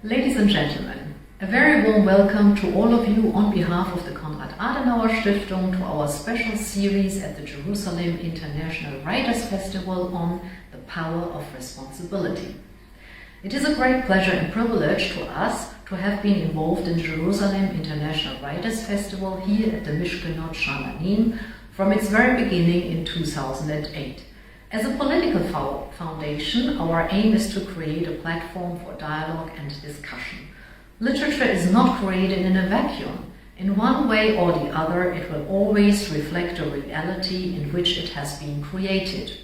Ladies and gentlemen, a very warm welcome to all of you on behalf of the Konrad Adenauer Stiftung to our special series at the Jerusalem International Writers Festival on the power of responsibility. It is a great pleasure and privilege to us to have been involved in Jerusalem International Writers Festival here at the Mishkenot Sha'ananim from its very beginning in 2008. As a political foundation, our aim is to create a platform for dialogue and discussion. Literature is not created in a vacuum. In one way or the other, it will always reflect a reality in which it has been created.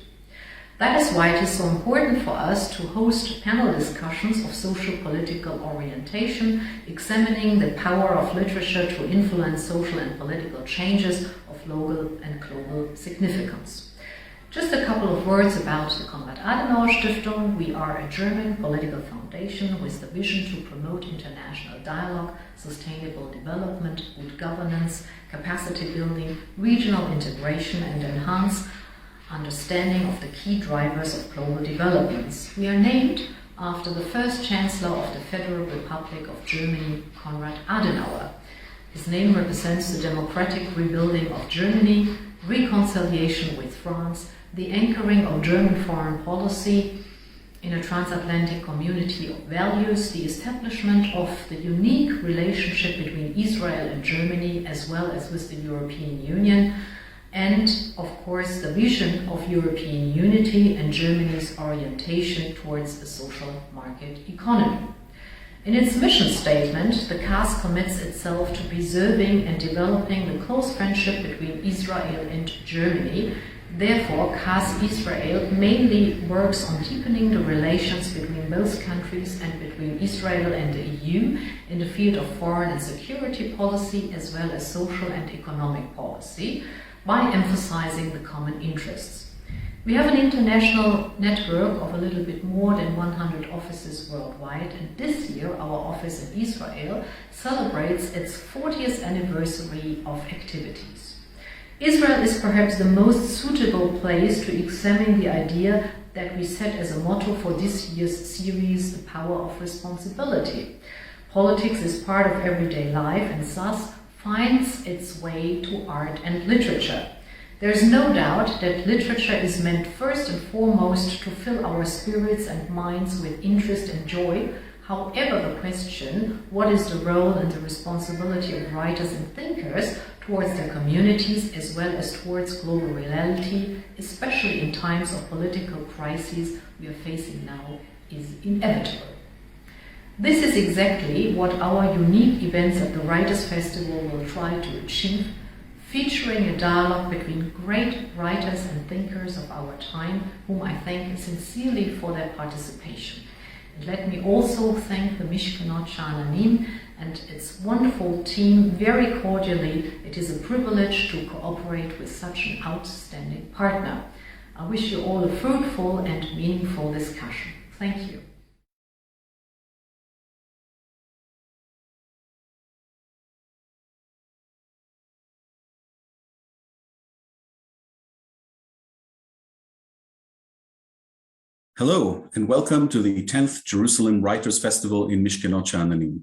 That is why it is so important for us to host panel discussions of social-political orientation, examining the power of literature to influence social and political changes of local and global significance. Just a couple of words about the Konrad Adenauer Stiftung. We are a German political foundation with the vision to promote international dialogue, sustainable development, good governance, capacity building, regional integration, and enhance understanding of the key drivers of global developments. We are named after the first Chancellor of the Federal Republic of Germany, Konrad Adenauer. His name represents the democratic rebuilding of Germany, reconciliation with France, the anchoring of German foreign policy in a transatlantic community of values, the establishment of the unique relationship between Israel and Germany as well as with the European Union, and of course the vision of European unity and Germany's orientation towards a social market economy. In its mission statement, the CAS commits itself to preserving and developing the close friendship between Israel and Germany. Therefore, CAS Israel mainly works on deepening the relations between both countries and between Israel and the EU in the field of foreign and security policy as well as social and economic policy by emphasizing the common interests. We have an international network of a little bit more than 100 offices worldwide, and this year our office in Israel celebrates its 40th anniversary of activities. Israel is perhaps the most suitable place to examine the idea that we set as a motto for this year's series, the power of responsibility. Politics is part of everyday life and thus finds its way to art and literature. There is no doubt that literature is meant first and foremost to fill our spirits and minds with interest and joy. However, the question, what is the role and the responsibility of writers and thinkers towards their communities as well as towards global reality, especially in times of political crises we are facing now, is inevitable. This is exactly what our unique events at the Writers' Festival will try to achieve, featuring a dialogue between great writers and thinkers of our time, whom I thank sincerely for their participation. And let me also thank the Mishkenot Sha'ananim and its wonderful team very cordially. It is a privilege to cooperate with such an outstanding partner. I wish you all a fruitful and meaningful discussion. Thank you. Hello, and welcome to the 10th Jerusalem Writers Festival in Mishkenot Sha'ananim.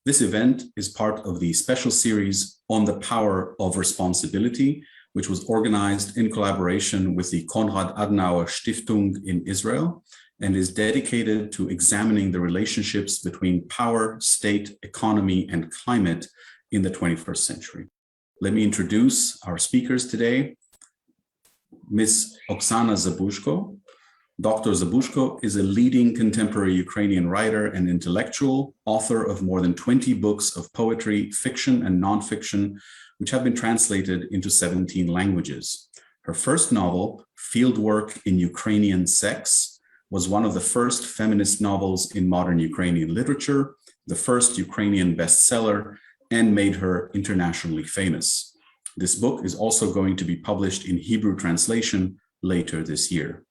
This event is part of the special series on the power of responsibility, which was organized in collaboration with the Konrad Adenauer Stiftung in Israel and is dedicated to examining the relationships between power, state, economy, and climate in the 21st century. Let me introduce our speakers today. Ms. Oksana Zabuzhko. Dr. Zabuzhko is a leading contemporary Ukrainian writer and intellectual, author of more than 20 books of poetry, fiction, and nonfiction, which have been translated into 17 languages. Her first novel, Fieldwork in Ukrainian Sex, was one of the first feminist novels in modern Ukrainian literature, the first Ukrainian bestseller, and made her internationally famous. This book is also going to be published in Hebrew translation later this year.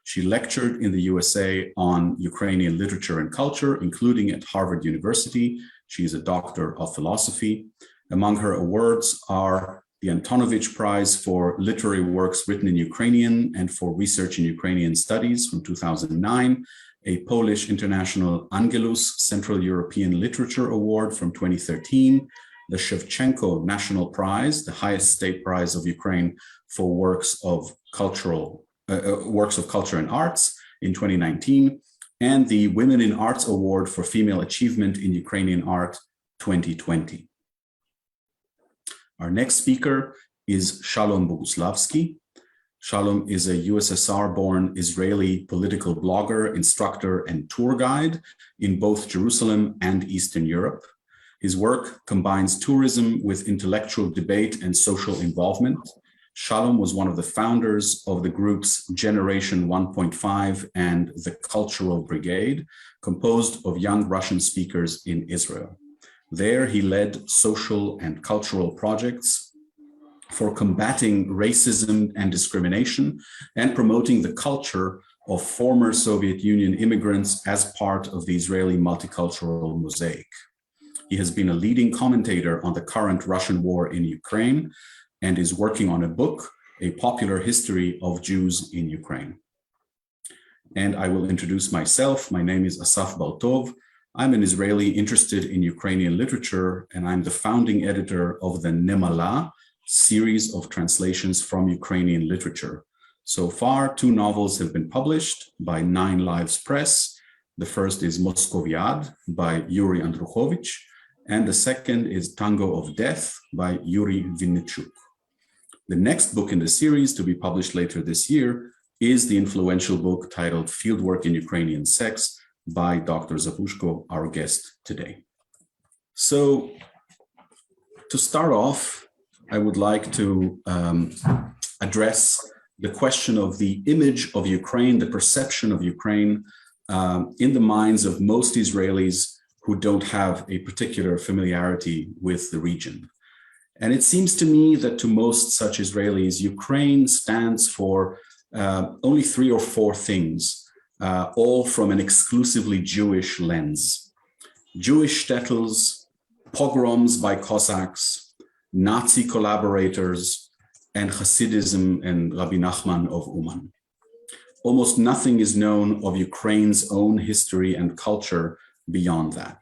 She lectured in the USA on Ukrainian literature and culture, including at Harvard University. She is a doctor of philosophy. Among her awards are the Antonovich Prize for Literary Works Written in Ukrainian and for Research in Ukrainian Studies from 2009, a Polish International Angelus Central European Literature Award from 2013, the Shevchenko National Prize, the highest state prize of Ukraine for works of culture and arts in 2019, and the Women in Arts Award for Female Achievement in Ukrainian Art 2020. Our next speaker is Shalom Boguslavsky. Shalom is a USSR-born Israeli political blogger, instructor, and tour guide in both Jerusalem and Eastern Europe. His work combines tourism with intellectual debate and social involvement. Shalom was one of the founders of the groups Generation 1.5 and the Cultural Brigade, composed of young Russian speakers in Israel. There, he led social and cultural projects for combating racism and discrimination and promoting the culture of former Soviet Union immigrants as part of the Israeli multicultural mosaic. He has been a leading commentator on the current Russian war in Ukraine and is working on a book, A Popular History of Jews in Ukraine. And I will introduce myself. My name is Asaf Bartov. I'm an Israeli interested in Ukrainian literature, and I'm the founding editor of the nemalaN series of translations from Ukrainian literature. So far, 2 novels have been published by 9 Lives Press. The first is Moscoviad by Yuri Andrukhovich, and the second is Tango of Death by Yuri Vinnichuk. The next book in the series, to be published later this year, is the influential book titled Fieldwork in Ukrainian Sex by Dr. Zabuzhko, our guest today. So, to start off, I would like to address the question of the image of Ukraine, the perception of Ukraine in the minds of most Israelis who don't have a particular familiarity with the region. And it seems to me that to most such Israelis, Ukraine stands for only 3 or 4 things, all from an exclusively Jewish lens. Jewish shtetls, pogroms by Cossacks, Nazi collaborators, and Hasidism and Rabbi Nachman of Uman. Almost nothing is known of Ukraine's own history and culture beyond that.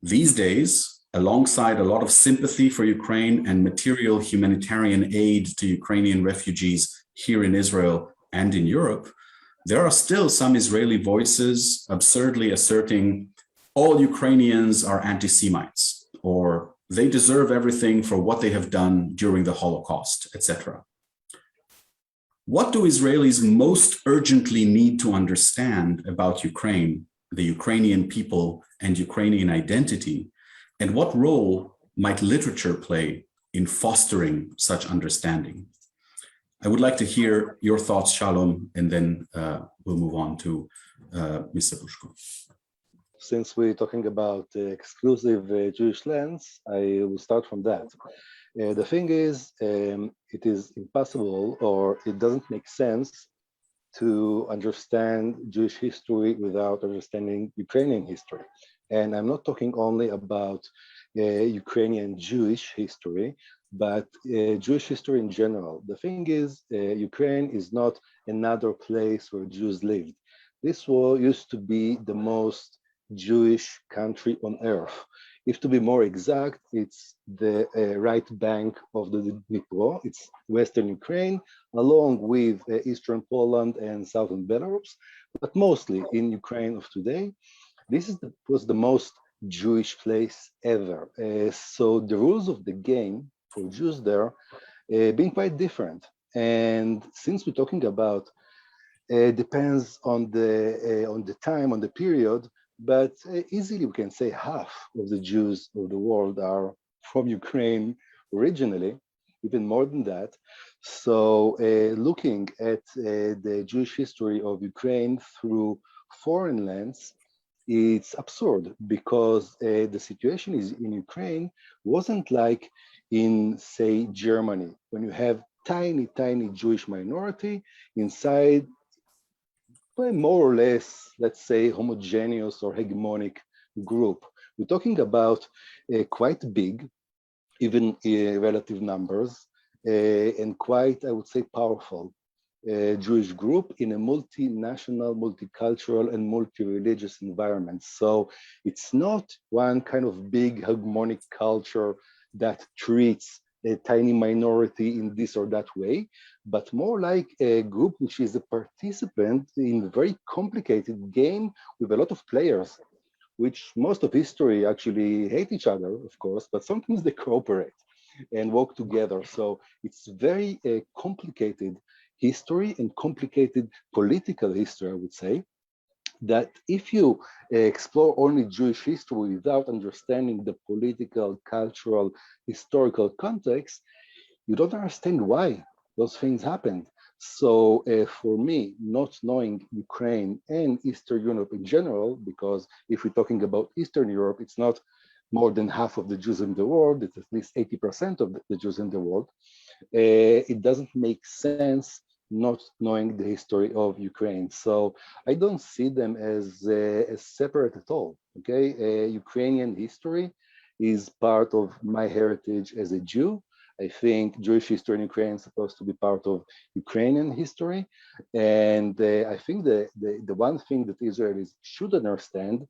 These days, alongside a lot of sympathy for Ukraine and material humanitarian aid to Ukrainian refugees here in Israel and in Europe, there are still some Israeli voices absurdly asserting all Ukrainians are anti-Semites, or they deserve everything for what they have done during the Holocaust, etc. What do Israelis most urgently need to understand about Ukraine, the Ukrainian people, and Ukrainian identity, and what role might literature play in fostering such understanding? I would like to hear your thoughts, Shalom, and then we'll move on to Ms. Zabuzhko. Since we're talking about exclusive Jewish lands, I will start from that. The thing is, it is impossible, or it doesn't make sense to understand Jewish history without understanding Ukrainian history. And I'm not talking only about Ukrainian Jewish history, but Jewish history in general. The thing is, Ukraine is not another place where Jews lived. This used to be the most Jewish country on earth. If to be more exact, it's the right bank of the Dnipro. It's Western Ukraine, along with Eastern Poland and Southern Belarus, but mostly in Ukraine of today. This was the most Jewish place ever. So the rules of the game for Jews there being quite different. And since we're talking about depends on the time, on the period, but easily we can say half of the Jews of the world are from Ukraine originally, even more than that. So looking at the Jewish history of Ukraine through foreign lens, it's absurd because the situation in Ukraine wasn't like in, say, Germany, when you have tiny Jewish minority inside more or less, let's say, homogeneous or hegemonic group. We're talking about quite big, even relative numbers, and quite, I would say, powerful. Jewish group in a multinational, multicultural, and multi-religious environment. So it's not one kind of big hegemonic culture that treats a tiny minority in this or that way, but more like a group which is a participant in a very complicated game with a lot of players, which most of history actually hate each other, of course, but sometimes they cooperate and work together. So it's very complicated history and complicated political history, I would say, that if you explore only Jewish history without understanding the political, cultural, historical context, you don't understand why those things happened. So for me, not knowing Ukraine and Eastern Europe in general, because if we're talking about Eastern Europe, it's not more than half of the Jews in the world, it's at least 80% of the Jews in the world. It doesn't make sense not knowing the history of Ukraine. So I don't see them as separate at all, okay? Ukrainian history is part of my heritage as a Jew. I think Jewish history in Ukraine is supposed to be part of Ukrainian history. And I think the one thing that Israelis should understand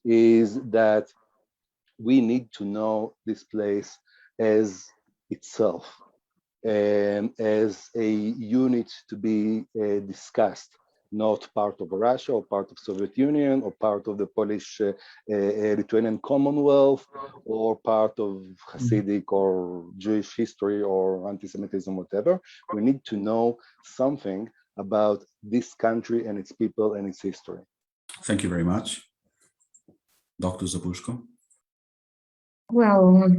is that we need to know this place as itself, as a unit to be discussed, not part of Russia or part of Soviet Union or part of the Polish Lithuanian Commonwealth or part of Hasidic or Jewish history or anti-Semitism, whatever. We need to know something about this country and its people and its history. Thank you very much. Dr. Zabuzhko. Well,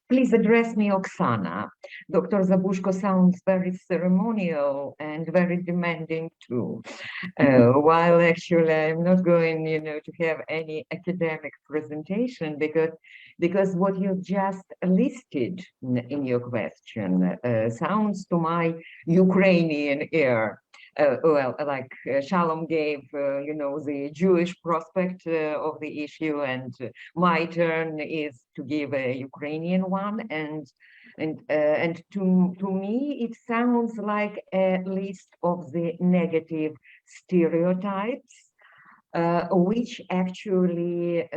please address me, Oksana. Dr. Zabuzhko sounds very ceremonial and very demanding too. While actually I'm not going, to have any academic presentation because what you just listed in your question sounds to my Ukrainian ear. Like Shalom gave, the Jewish prospect of the issue, and my turn is to give a Ukrainian one, and to me it sounds like a list of the negative stereotypes, which actually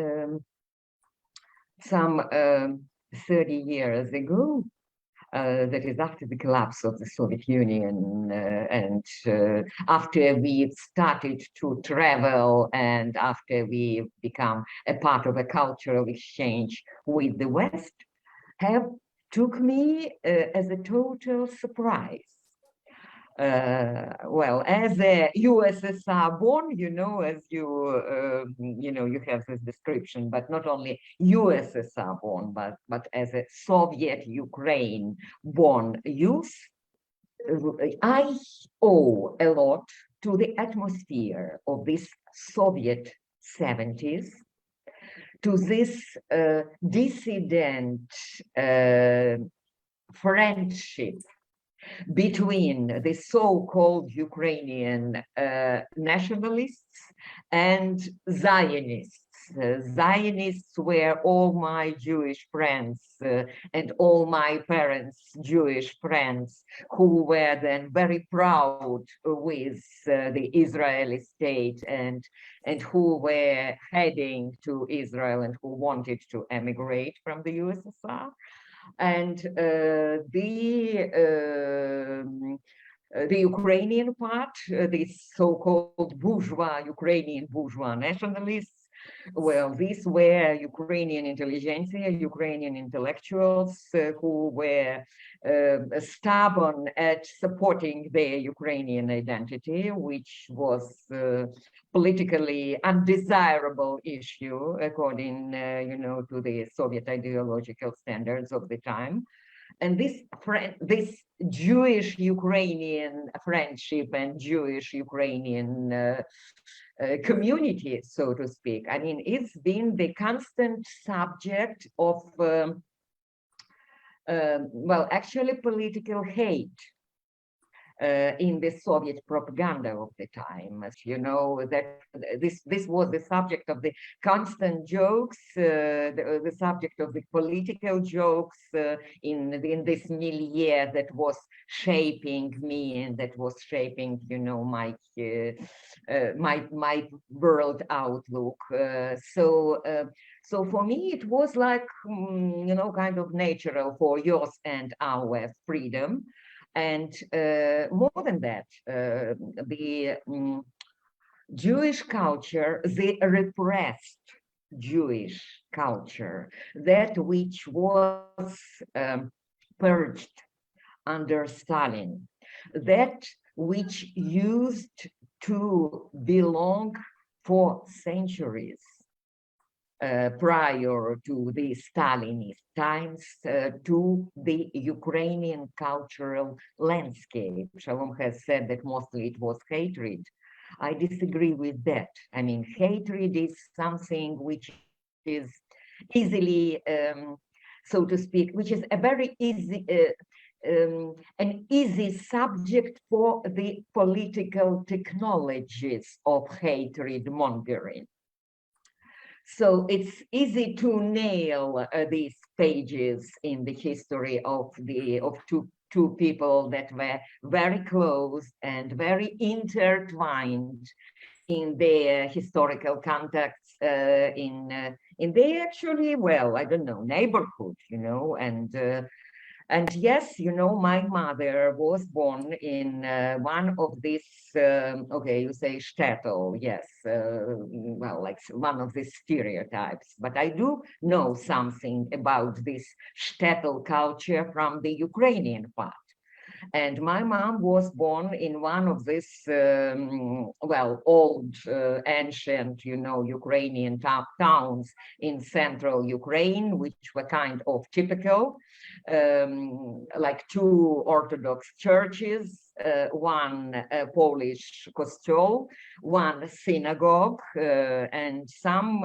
some 30 years ago, that is after the collapse of the Soviet Union and after we started to travel and after we become a part of a cultural exchange with the West, took me as a total surprise. Well, as a USSR born, as you have this description, but not only USSR born, but as a Soviet Ukraine born youth, I owe a lot to the atmosphere of this Soviet 70s, to this dissident friendship between the so-called Ukrainian nationalists and Zionists. Zionists were all my Jewish friends and all my parents' Jewish friends who were then very proud with the Israeli state and who were heading to Israel and who wanted to emigrate from the USSR. And the Ukrainian part, the so-called Ukrainian bourgeois nationalists, well, these were Ukrainian intelligentsia, Ukrainian intellectuals who were stubborn at supporting their Ukrainian identity, which was politically undesirable issue according, to the Soviet ideological standards of the time. And this Jewish-Ukrainian friendship and Jewish-Ukrainian community, so to speak, I mean, it's been the constant subject of, actually political hate in the Soviet propaganda of the time. As you know, that this was the subject of the constant jokes, the subject of the political jokes in this milieu that was shaping me and that was shaping, you know, my world outlook. So for me, it was like, you know, kind of natural for yours and our freedom. And more than that, the Jewish culture, the repressed Jewish culture, that which was purged under Stalin, that which used to belong for centuries prior to the Stalinist times to the Ukrainian cultural landscape. Shalom has said that mostly it was hatred. I disagree with that. I mean, hatred is something which is easily, so to speak, which is a very easy, an easy subject for the political technologies of hatred mongering. So it's easy to nail these pages in the history of two people that were very close and very intertwined in their historical contacts in their actually, well, I don't know, neighborhood, you know, and yes, you know, my mother was born in one of these, okay, you say shtetl, yes, well, like one of these stereotypes. But I do know something about this shtetl culture from the Ukrainian part. And my mom was born in one of these, well, old, ancient, you know, Ukrainian towns in central Ukraine, which were kind of typical, like two Orthodox churches, one Polish kościoł, one synagogue, and some,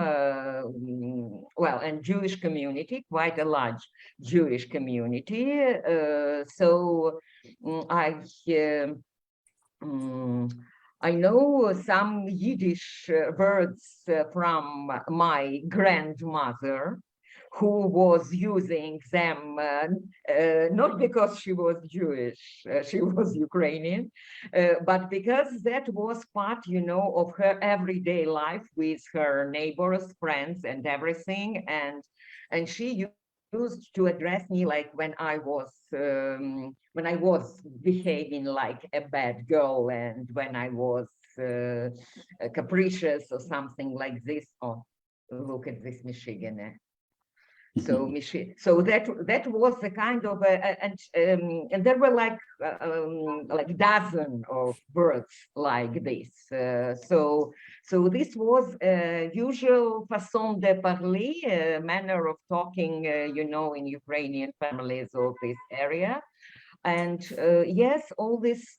well, and Jewish community, quite a large Jewish community. So I know some Yiddish words from my grandmother, who was using them not because she was Jewish, she was Ukrainian, but because that was part, you know, of her everyday life with her neighbors, friends, and everything. And she used to address me like when I was behaving like a bad girl, and when I was capricious or something like this. Oh, look at this Michigan. So that was a kind of and there were like dozen of words like this. So this was a usual façon de parler, manner of talking, you know, in Ukrainian families of this area. And yes, all this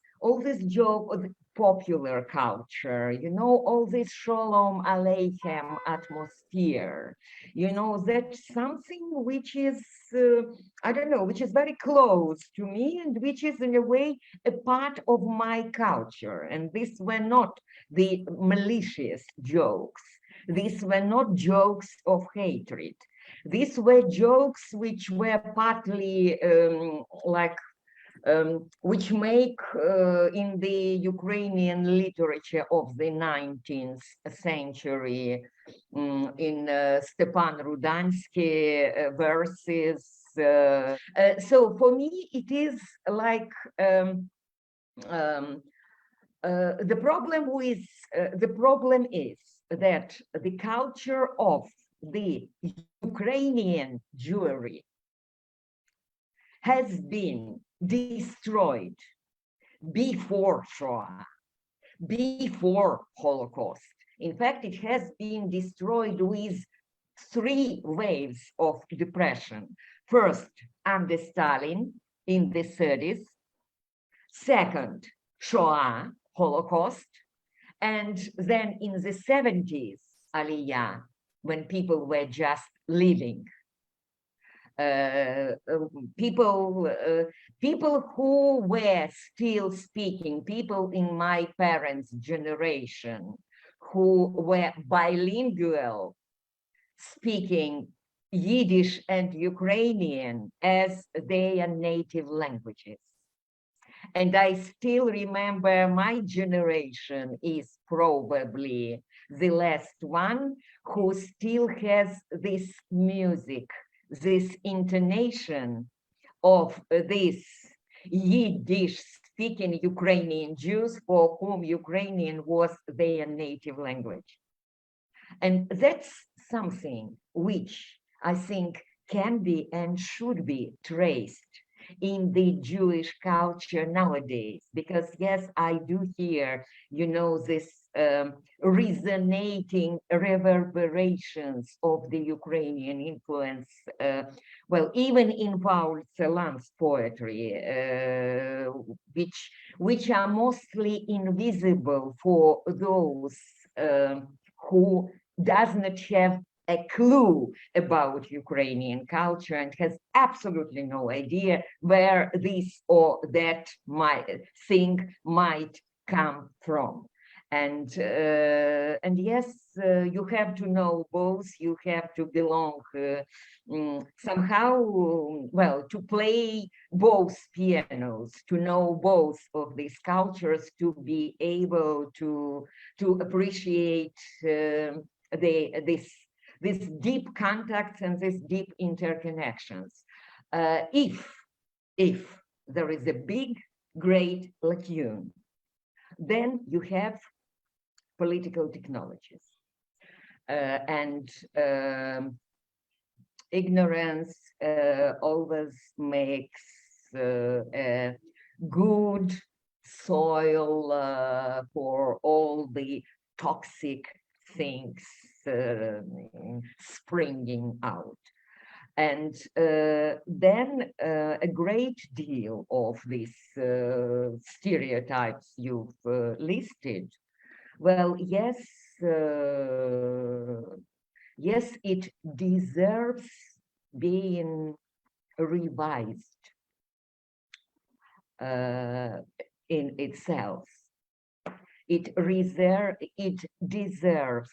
joke, popular culture, you know, all this Shalom Aleichem atmosphere, you know, that's something which is, I don't know, which is very close to me and which is in a way a part of my culture. And these were not the malicious jokes. These were not jokes of hatred. These were jokes which were partly which make in the Ukrainian literature of the 19th century, in Stepan Rudansky verses. So for me, it is like the problem is that the culture of the Ukrainian Jewry has been destroyed before Shoah, before Holocaust. In fact, it has been destroyed with 3 waves of depression. First, under Stalin in the 30s. Second, Shoah, Holocaust. And then in the 70s, Aliyah, when people were just living. people who were still speaking, people in my parents' generation who were bilingual, speaking Yiddish and Ukrainian as their native languages. And I still remember my generation is probably the last one who still has this music, this intonation of this Yiddish speaking Ukrainian Jews for whom Ukrainian was their native language. And that's something which I think can be and should be traced in the Jewish culture nowadays, because yes, I do hear, this resonating reverberations of the Ukrainian influence, well, even in Paul Celan's poetry, which are mostly invisible for those who does not have a clue about Ukrainian culture and has absolutely no idea where this or that thing might come from. And yes, you have to know both. You have to belong somehow, well, to play both pianos, to know both of these cultures, to be able to appreciate this deep contacts and these deep interconnections. If there is a big, great lacune, then you have political technologies. And ignorance always makes a good soil for all the toxic things springing out. And then a great deal of these stereotypes you've listed, well, yes, yes, it deserves being revised in itself. It deserves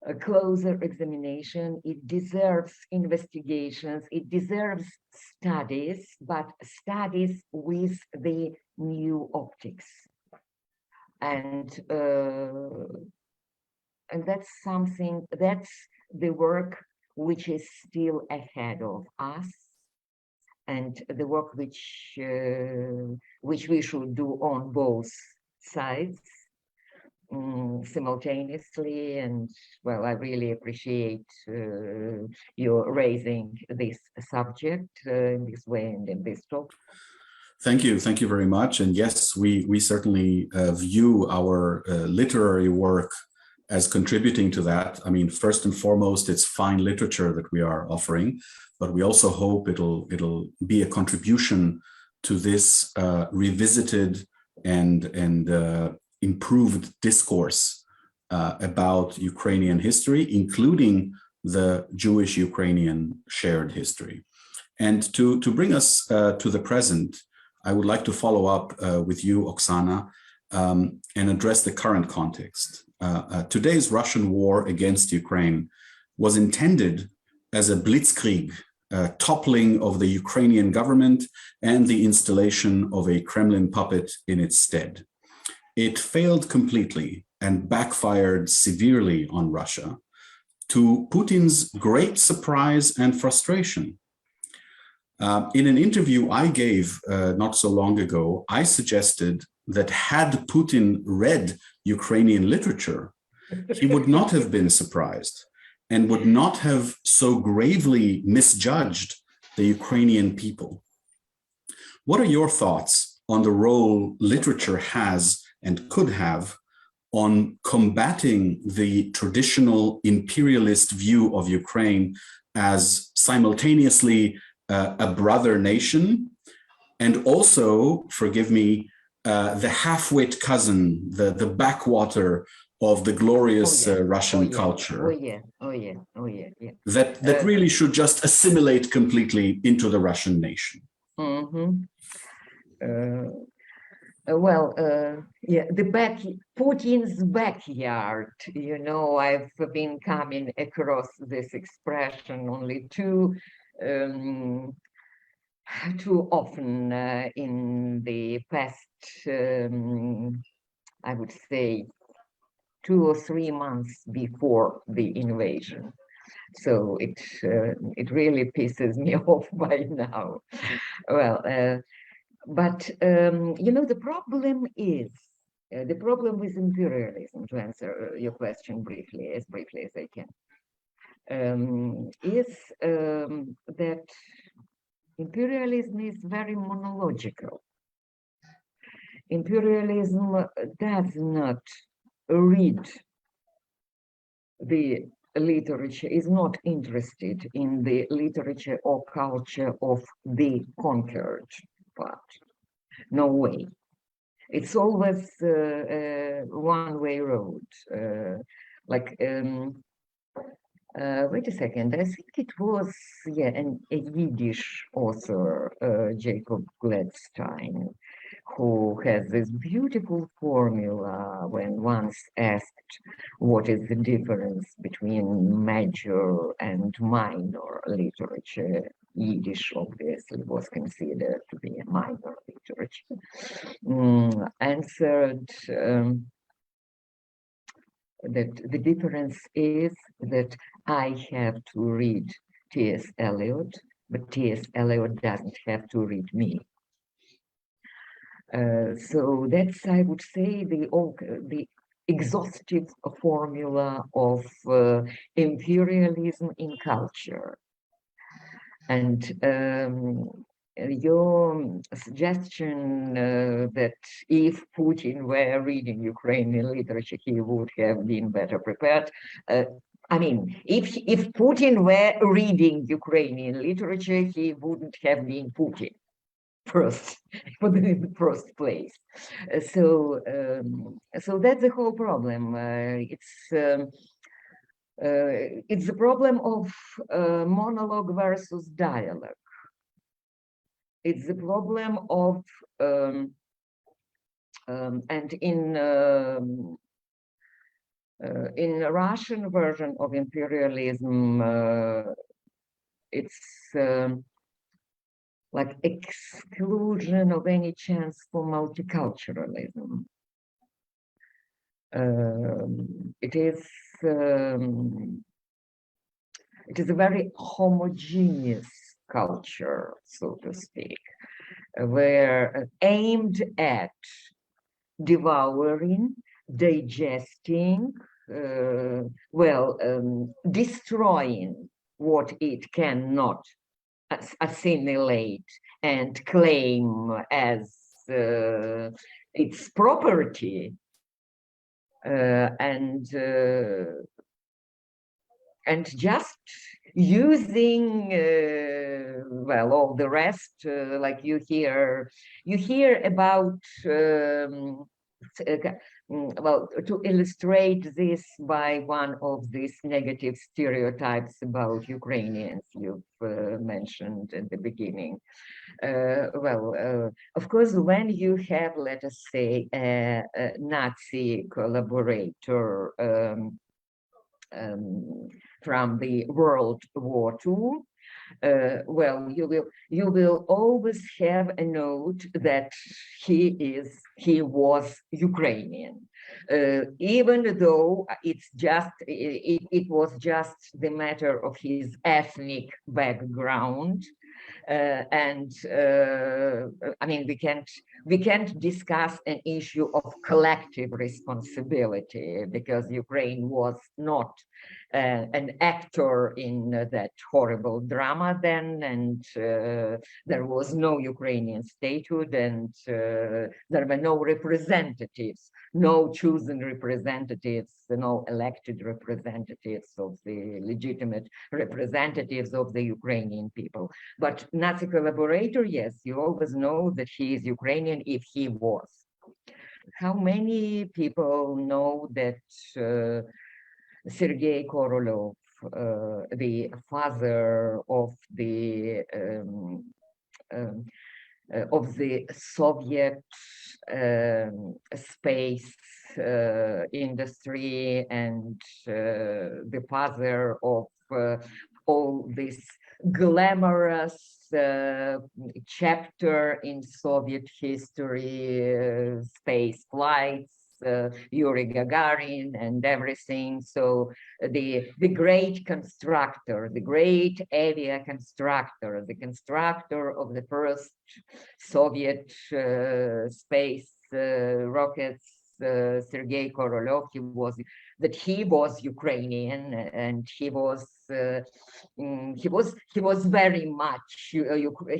a closer examination, it deserves investigations, it deserves studies, but studies with the new optics. And that's something, that's the work which is still ahead of us, and the work which we should do on both sides simultaneously. And well, I really appreciate you raising this subject in this way and in this talk. Thank you very much. And yes, we certainly view our literary work as contributing to that. I mean, first and foremost, it's fine literature that we are offering, but we also hope it'll be a contribution to this revisited and improved discourse about Ukrainian history, including the Jewish-Ukrainian shared history. And to bring us to the present, I would like to follow up with you, Oksana, and address the current context. Today's Russian war against Ukraine was intended as a blitzkrieg, toppling of the Ukrainian government and the installation of a Kremlin puppet in its stead. It failed completely and backfired severely on Russia, to Putin's great surprise and frustration. In an interview I gave not so long ago, I suggested that had Putin read Ukrainian literature, he would not have been surprised and would not have so gravely misjudged the Ukrainian people. What are your thoughts on the role literature has and could have on combating the traditional imperialist view of Ukraine as simultaneously a brother nation, and also, forgive me, the half-wit cousin, the backwater of the glorious Russian culture that really should just assimilate completely into the Russian nation. Putin's backyard, I've been coming across this expression only too often in the past, I would say 2 or 3 months before the invasion. So it really pisses me off by now. But the problem is, the problem with imperialism, to answer your question briefly as I can, is that imperialism is very monological. Imperialism does not read the literature, is not interested in the literature or culture of the conquered part. No way. It's always a one-way road. Wait a second, I think it was a Yiddish author, Jacob Gladstein, who has this beautiful formula when once asked what is the difference between major and minor literature. Yiddish obviously was considered to be a minor literature. Answered that the difference is that I have to read T.S. Eliot, but T.S. Eliot doesn't have to read me. So that's, I would say, the exhaustive formula of imperialism in culture. And your suggestion that if Putin were reading Ukrainian literature, he would have been better prepared. I mean, if Putin were reading Ukrainian literature, he wouldn't have been Putin in the first place. So that's the whole problem. It's the problem of monologue versus dialogue. It's the problem of, and in the Russian version of imperialism, it's like exclusion of any chance for multiculturalism. It is a very homogeneous culture, so to speak, where aimed at devouring, digesting, destroying what it cannot assimilate and claim as its property, and just using all the rest, like you hear about to illustrate this by one of these negative stereotypes about Ukrainians you've mentioned at the beginning. Of course, when you have, let us say, a Nazi collaborator from the World War II, you will always have a note that he was Ukrainian, even though it was just the matter of his ethnic background. I mean, we can't discuss an issue of collective responsibility because Ukraine was not an actor in that horrible drama then, and there was no Ukrainian statehood, and there were no representatives, no chosen representatives, no elected representatives of the legitimate representatives of the Ukrainian people. But Nazi collaborator, yes, you always know that he is Ukrainian if he was. how many people know that Sergei Korolev, the father of the Soviet space industry and the father of all this glamorous chapter in Soviet history, space flights, Yuri Gagarin and everything. So the great constructor, the great avia constructor, the constructor of the first Soviet space rockets, Sergei Korolev, he was Ukrainian, and he was very much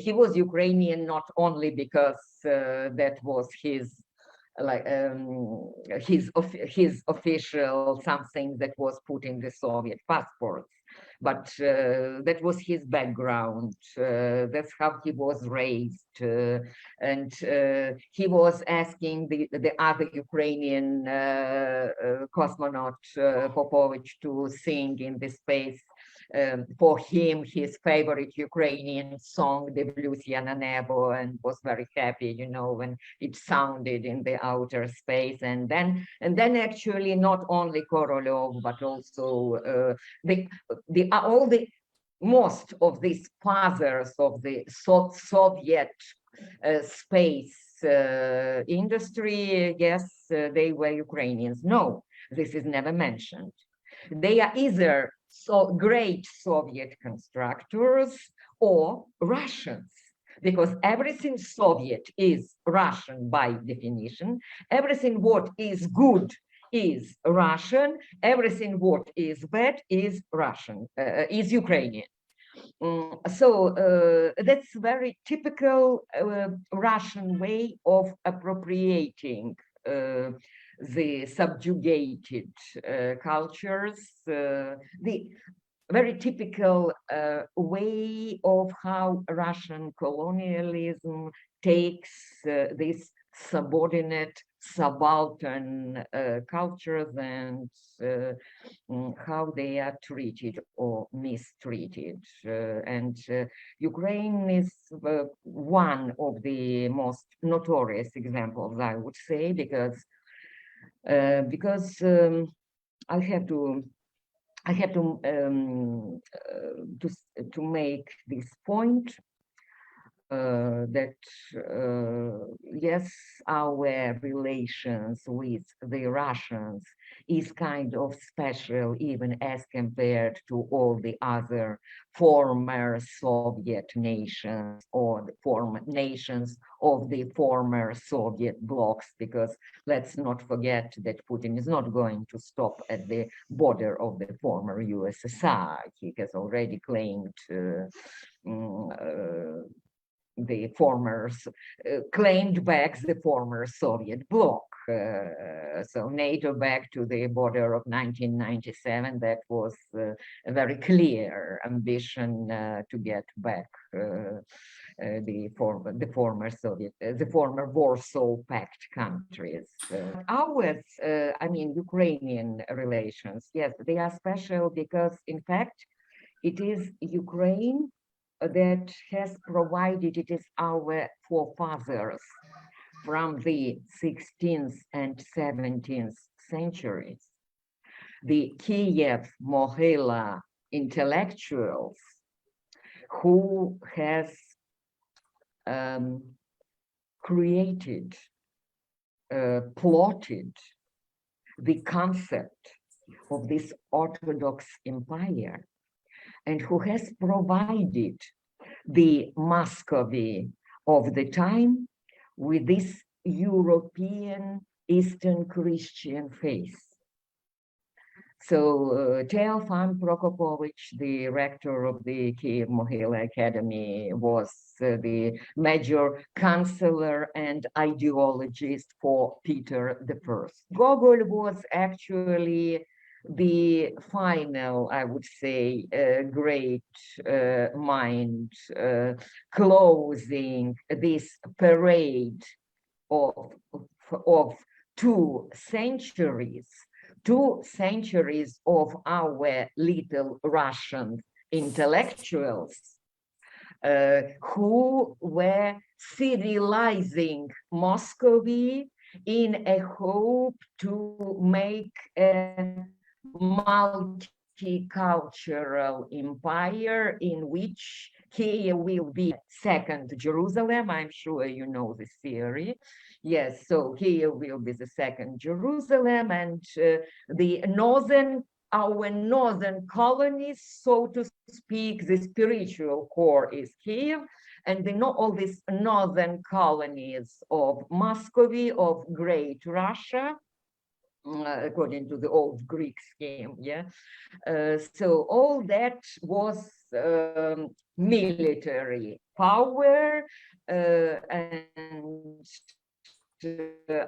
he was Ukrainian not only because that was his his official something that was put in the Soviet passports, but that was his background. That's how he was raised, and he was asking the other Ukrainian cosmonaut Popovich to sing in the space. For him, his favorite Ukrainian song, "Дивлюся на небо," and was very happy, when it sounded in the outer space. And then actually not only Korolev, but also most of these fathers of the Soviet space industry, yes, they were Ukrainians. No, this is never mentioned. They are either great Soviet constructors or Russians, because everything Soviet is Russian by definition. Everything what is good is Russian. Everything what is bad is Russian, is Ukrainian. So that's very typical Russian way of appropriating the subjugated cultures, the very typical way of how Russian colonialism takes these subordinate, subaltern cultures and how they are treated or mistreated. And Ukraine is one of the most notorious examples, I would say, because I have to make this point that yes, our relations with the Russians is kind of special, even as compared to all the other former Soviet nations or the former nations of the former Soviet blocs, because let's not forget that Putin is not going to stop at the border of the former USSR. He has already claimed the former claimed back the former Soviet bloc. So NATO back to the border of 1997, that was a very clear ambition to get back the former Warsaw Pact countries. Ours, I mean, Ukrainian relations, yes, they are special because, in fact, it is Ukraine that has provided, it is our forefathers from the 16th and 17th centuries, the Kiev Mohyla intellectuals who has created, plotted the concept of this Orthodox empire, and who has provided the Muscovy of the time with this European Eastern Christian faith. So Teofan Prokopovich, the rector of the Kiev Mohyla Academy, was the major counselor and ideologist for Peter I. Gogol was actually the final, I would say, great mind closing this parade of 2 centuries of our little Russian intellectuals who were civilizing Moscow in a hope to make a multicultural empire in which Kiev will be second Jerusalem. I'm sure you know this theory. Yes, so Kiev will be the second Jerusalem, and our northern colonies, so to speak, the spiritual core is Kiev, and all these northern colonies of Muscovy, of Great Russia, according to the old Greek scheme, yeah. So all that was military power, and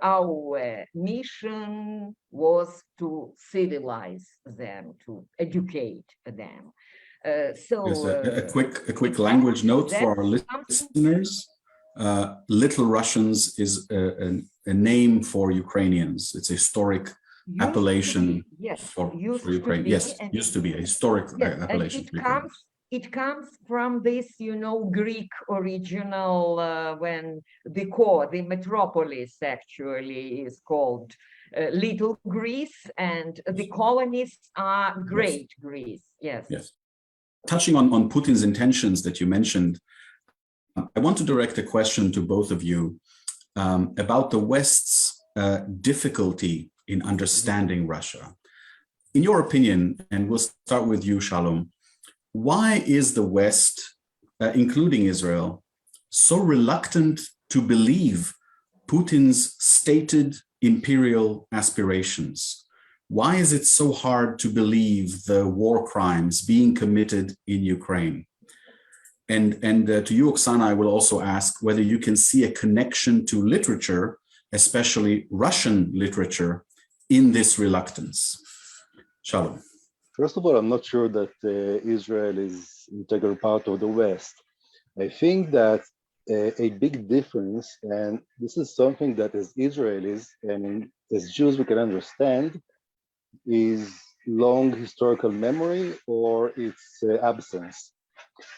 our mission was to civilize them, to educate them. Yes, a quick language note for our listeners. Little Russians is a name for Ukrainians. It's a historic appellation for Ukraine. Yes, used to be a historic appellation for Ukrainians. It comes from this, Greek original, when the metropolis actually is called Little Greece, and the colonies are Great Greece. Yes. Yes. Touching on Putin's intentions that you mentioned, I want to direct a question to both of you about the West's difficulty in understanding Russia. In your opinion, and we'll start with you, Shalom, why is the West, including Israel, so reluctant to believe Putin's stated imperial aspirations? Why is it so hard to believe the war crimes being committed in Ukraine? And to you, Oksana, I will also ask whether you can see a connection to literature, especially Russian literature, in this reluctance. Shalom. First of all, I'm not sure that Israel is an integral part of the West. I think that a big difference, and this is something that as Israelis and as Jews we can understand, is long historical memory or its absence.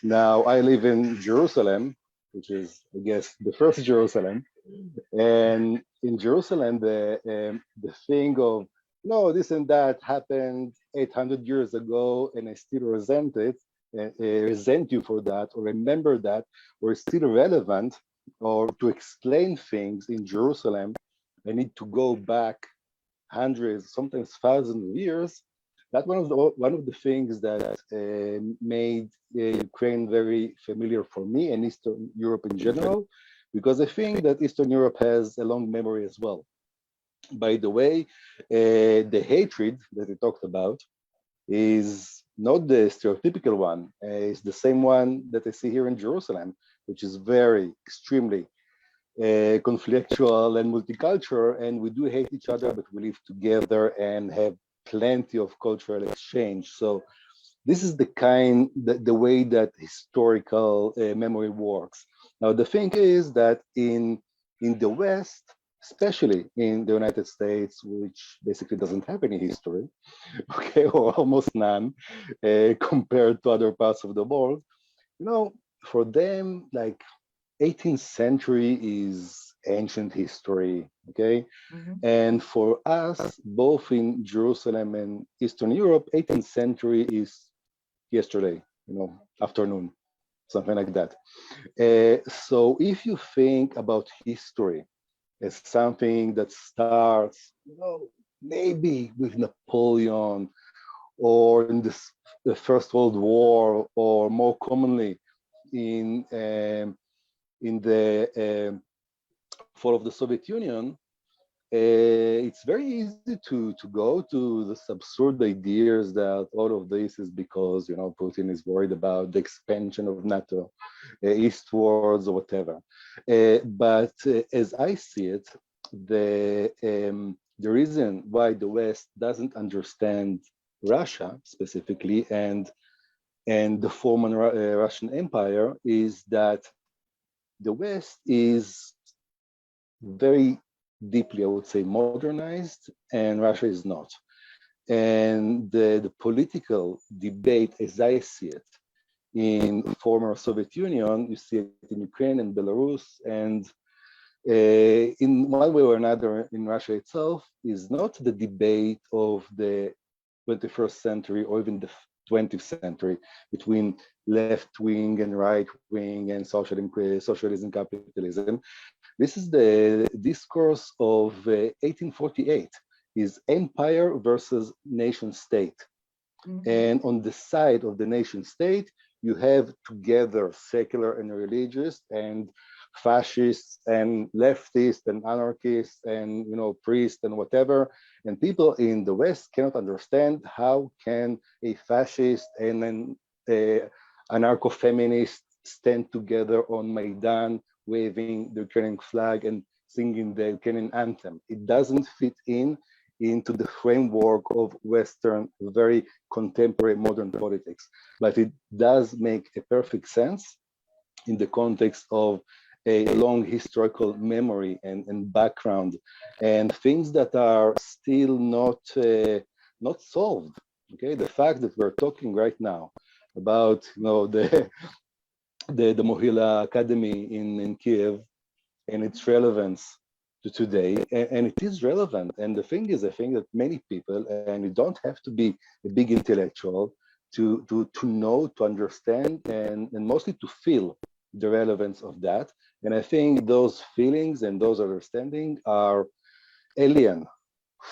Now, I live in Jerusalem, which is, I guess, the first Jerusalem. And in Jerusalem, the thing of, no, this and that happened 800 years ago, and I still resent it, resent you for that, or remember that, or it's still relevant, or to explain things in Jerusalem, I need to go back hundreds, sometimes thousands of years. That's one of the things that made Ukraine very familiar for me and Eastern Europe in general, because I think that Eastern Europe has a long memory as well. By the way, the hatred that we talked about is not the stereotypical one. It's the same one that I see here in Jerusalem, which is very extremely conflictual and multicultural, and we do hate each other, but we live together and have plenty of cultural exchange. So this is the way that historical memory works. Now, the thing is that in the West, especially in the United States, which basically doesn't have any history, okay, or almost none, compared to other parts of the world, for them, like 18th century is ancient history, okay? Mm-hmm. And for us, both in Jerusalem and Eastern Europe, 18th century is yesterday, afternoon, something like that. So if you think about history as something that starts, maybe with Napoleon or in the First World War, or more commonly in the fall of the Soviet Union, it's very easy to go to this absurd ideas that all of this is because Putin is worried about the expansion of NATO eastwards or whatever. But as I see it, the reason why the West doesn't understand Russia specifically and the former Russian Empire is that the West is very deeply, I would say, modernized, and Russia is not. And the political debate, as I see it, in former Soviet Union, you see it in Ukraine and Belarus, and in one way or another in Russia itself, is not the debate of the 21st century or even the 20th century between left wing and right wing and socialism, capitalism. This is the discourse of 1848, is empire versus nation state. Mm-hmm. And on the side of the nation state, you have together secular and religious and fascists and leftists and anarchists and priests and whatever. And people in the West cannot understand how can a fascist and an anarcho-feminist stand together on Maidan, waving the Ukrainian flag and singing the Ukrainian anthem. It doesn't fit into the framework of Western, very contemporary modern politics. But it does make a perfect sense in the context of a long historical memory and background and things that are still not solved. Okay, the fact that we're talking right now about the Mohila Academy in Kiev and its relevance to today, and it is relevant. And the thing is, I think that many people, and you don't have to be a big intellectual to know, to understand, and mostly to feel the relevance of that. And I think those feelings and those understanding are alien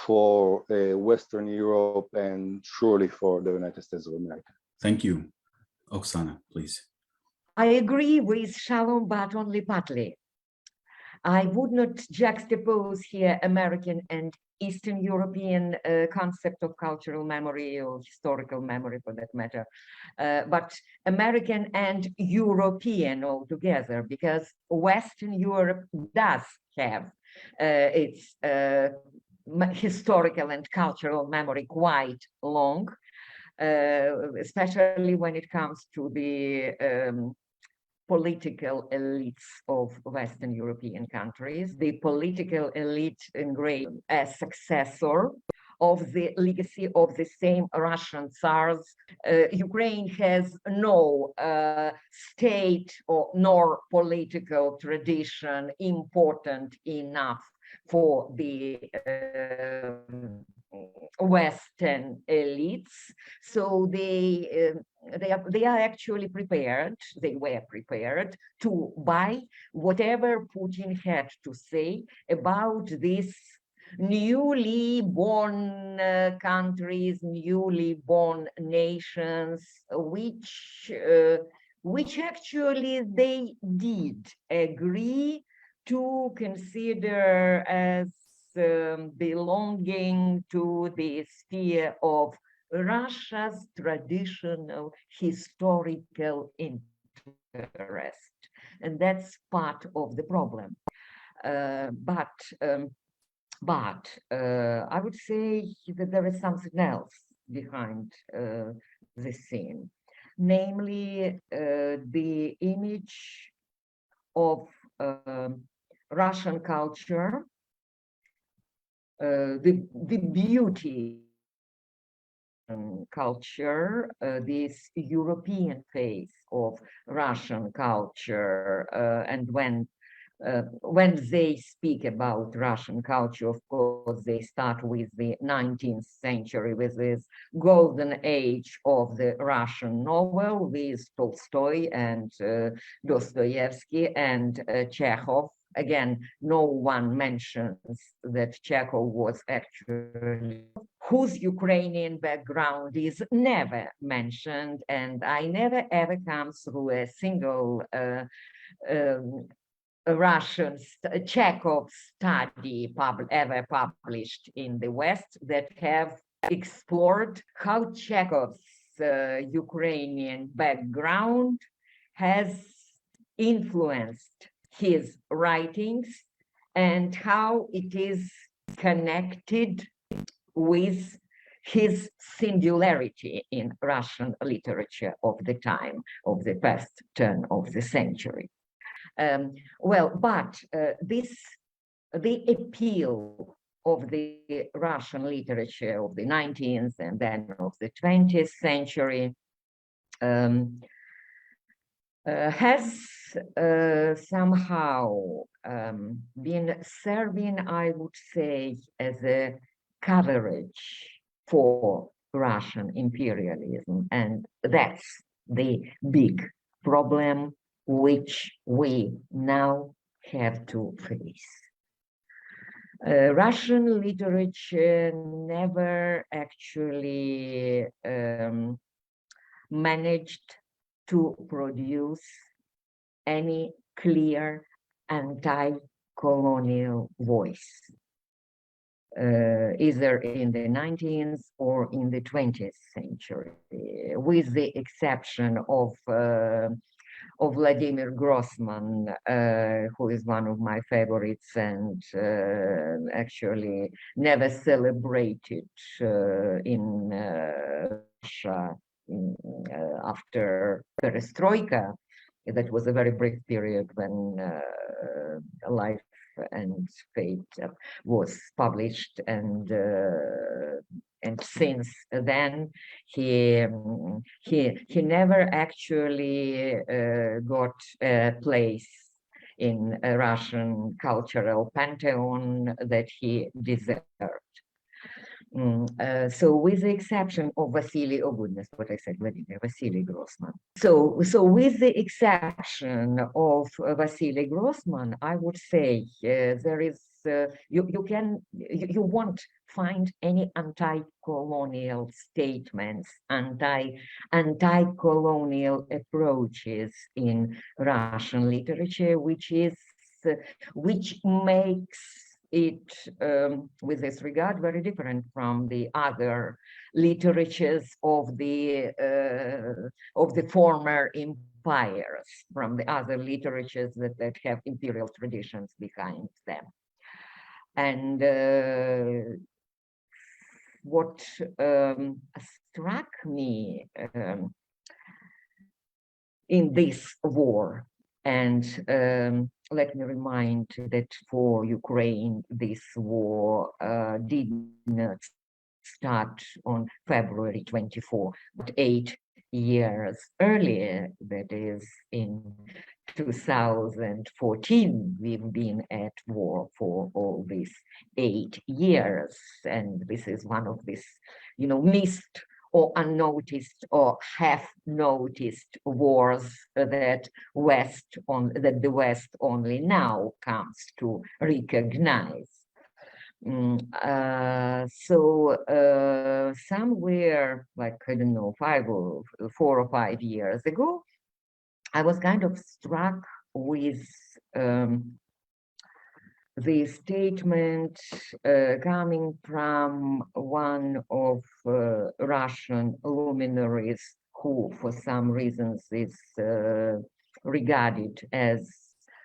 for Western Europe and surely for the United States of America. Thank you. Oksana, please. I agree with Shalom, but only partly. I would not juxtapose here American and Eastern European concept of cultural memory or historical memory for that matter, but American and European altogether, because Western Europe does have its historical and cultural memory quite long, especially when it comes to the political elites of Western European countries. The political elite engraved as successor of the legacy of the same Russian Tsars. Ukraine has no state or nor political tradition important enough for the Western elites, so they are actually prepared. They were prepared to buy whatever Putin had to say about these newly born countries, newly born nations, which actually they did agree to consider as belonging to the sphere of Russia's traditional historical interest. And that's part of the problem. But I would say that there is something else behind the scene, namely the image of Russian culture, the beauty culture, this European face of Russian culture, and when they speak about Russian culture, of course, they start with the 19th century, with this golden age of the Russian novel, with Tolstoy and Dostoevsky and Chekhov. Again, no one mentions that Chekhov was actually, whose Ukrainian background is never mentioned, and I never ever come through a single Russian Chekhov study ever published in the West that have explored how Chekhov's Ukrainian background has influenced his writings and how it is connected with his singularity in Russian literature of the time, of the past turn of the century. But this the appeal of the Russian literature of the 19th and then of the 20th century has somehow been serving, I would say, as a coverage for Russian imperialism. And that's the big problem which we now have to face. Russian literature never actually managed to produce any clear anti-colonial voice, either in the 19th or in the 20th century, with the exception of Vladimir Grossman, who is one of my favorites and actually never celebrated in Russia after Perestroika. That was a very brief period when Life and Fate was published, and since then he never actually got a place in a Russian cultural pantheon that he deserved. So with the exception of Vasily, oh goodness, what I said, Vasily Grossman. So with the exception of Vasily Grossman, I would say there is, you won't find any anti-colonial statements, anti-colonial approaches in Russian literature, which makes it, with this regard, very different from the other literatures of the former empires, from the other literatures that have imperial traditions behind them. And what struck me in this war, and let me remind that for Ukraine, this war did not start on February 24, but 8 years earlier, that is in 2014, we've been at war for all these 8 years. And this is one of these, missed or unnoticed or half-noticed wars that the West only now comes to recognize. Somewhere, like, I don't know, 4 or 5 years ago, I was kind of struck with the statement coming from one of Russian luminaries who, for some reasons, is regarded as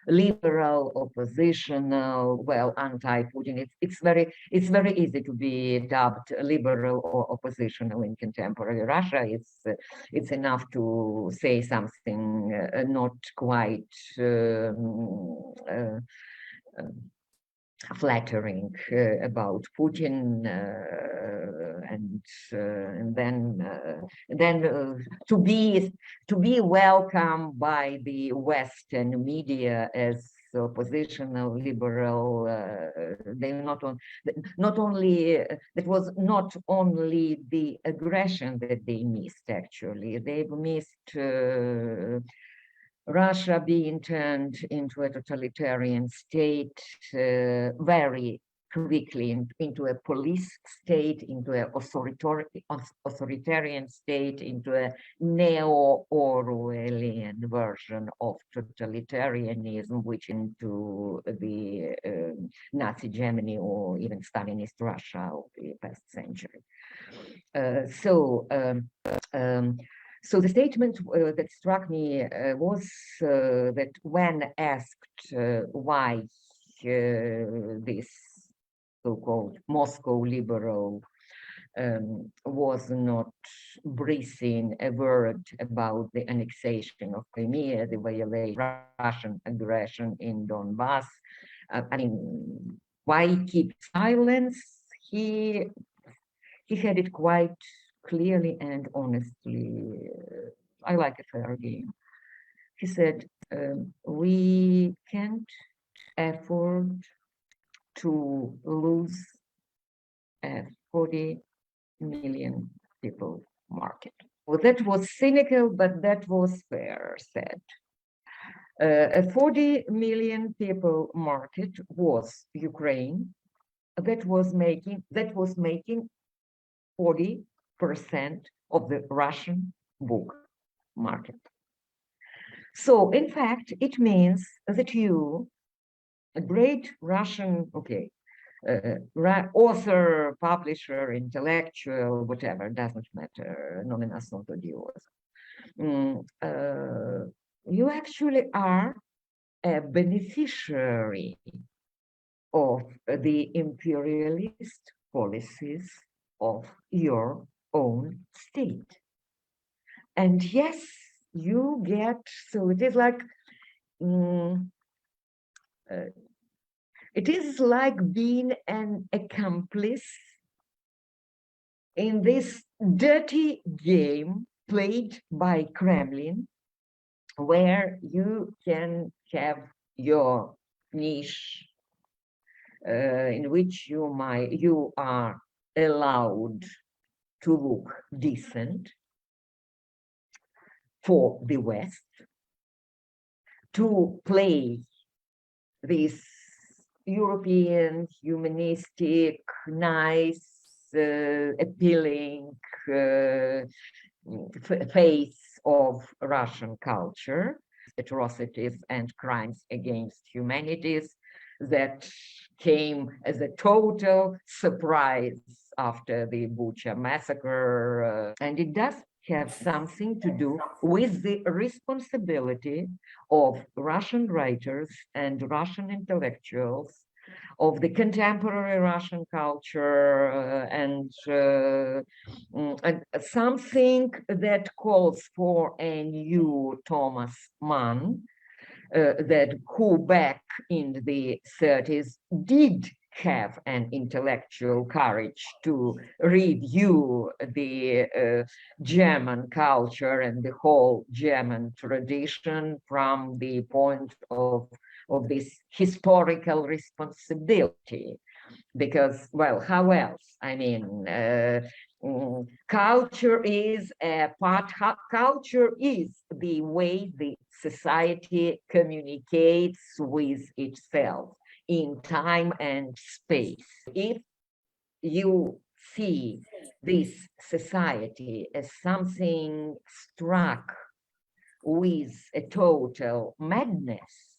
liberal, oppositional, well, anti-Putin. It's very easy to be dubbed liberal or oppositional in contemporary Russia. It's enough to say something not quite flattering about Putin, and then to be welcomed by the Western media as oppositional, liberal. They not only that was not only the aggression that they missed. Actually, they've missed Russia being turned into a totalitarian state very quickly, into a police state, into an authoritarian state, into a neo-Orwellian version of totalitarianism, which into the Nazi Germany or even Stalinist Russia of the past century. So the statement that struck me was that when asked why this so-called Moscow liberal was not breathing a word about the annexation of Crimea, the violation of Russian aggression in Donbass, I mean, why keep silence? He had it quite clearly and honestly. I like a fair game. He said, we can't afford to lose a 40 million people market. Well, that was cynical, but that was fair said. A 40 million people market was Ukraine, that was making 40% of the Russian book market. So in fact, it means that you, a great Russian, author, publisher, intellectual, whatever, doesn't matter, nominação odiosa. You actually are a beneficiary of the imperialist policies of your own state. And yes, you get, so it is like, it is like being an accomplice in this dirty game played by Kremlin, where you can have your niche in which you are allowed to look decent for the West, to play this European, humanistic, nice, appealing face of Russian culture, atrocities and crimes against humanities that came as a total surprise after the Bucha massacre. And it does have something to do with the responsibility of Russian writers and Russian intellectuals, of the contemporary Russian culture, and something that calls for a new Thomas Mann, who back in the 30s did have an intellectual courage to review the German culture and the whole German tradition from the point of this historical responsibility. Because, well, how else? I mean, culture is culture is the way the society communicates with itself in time and space. If you see this society as something struck with a total madness,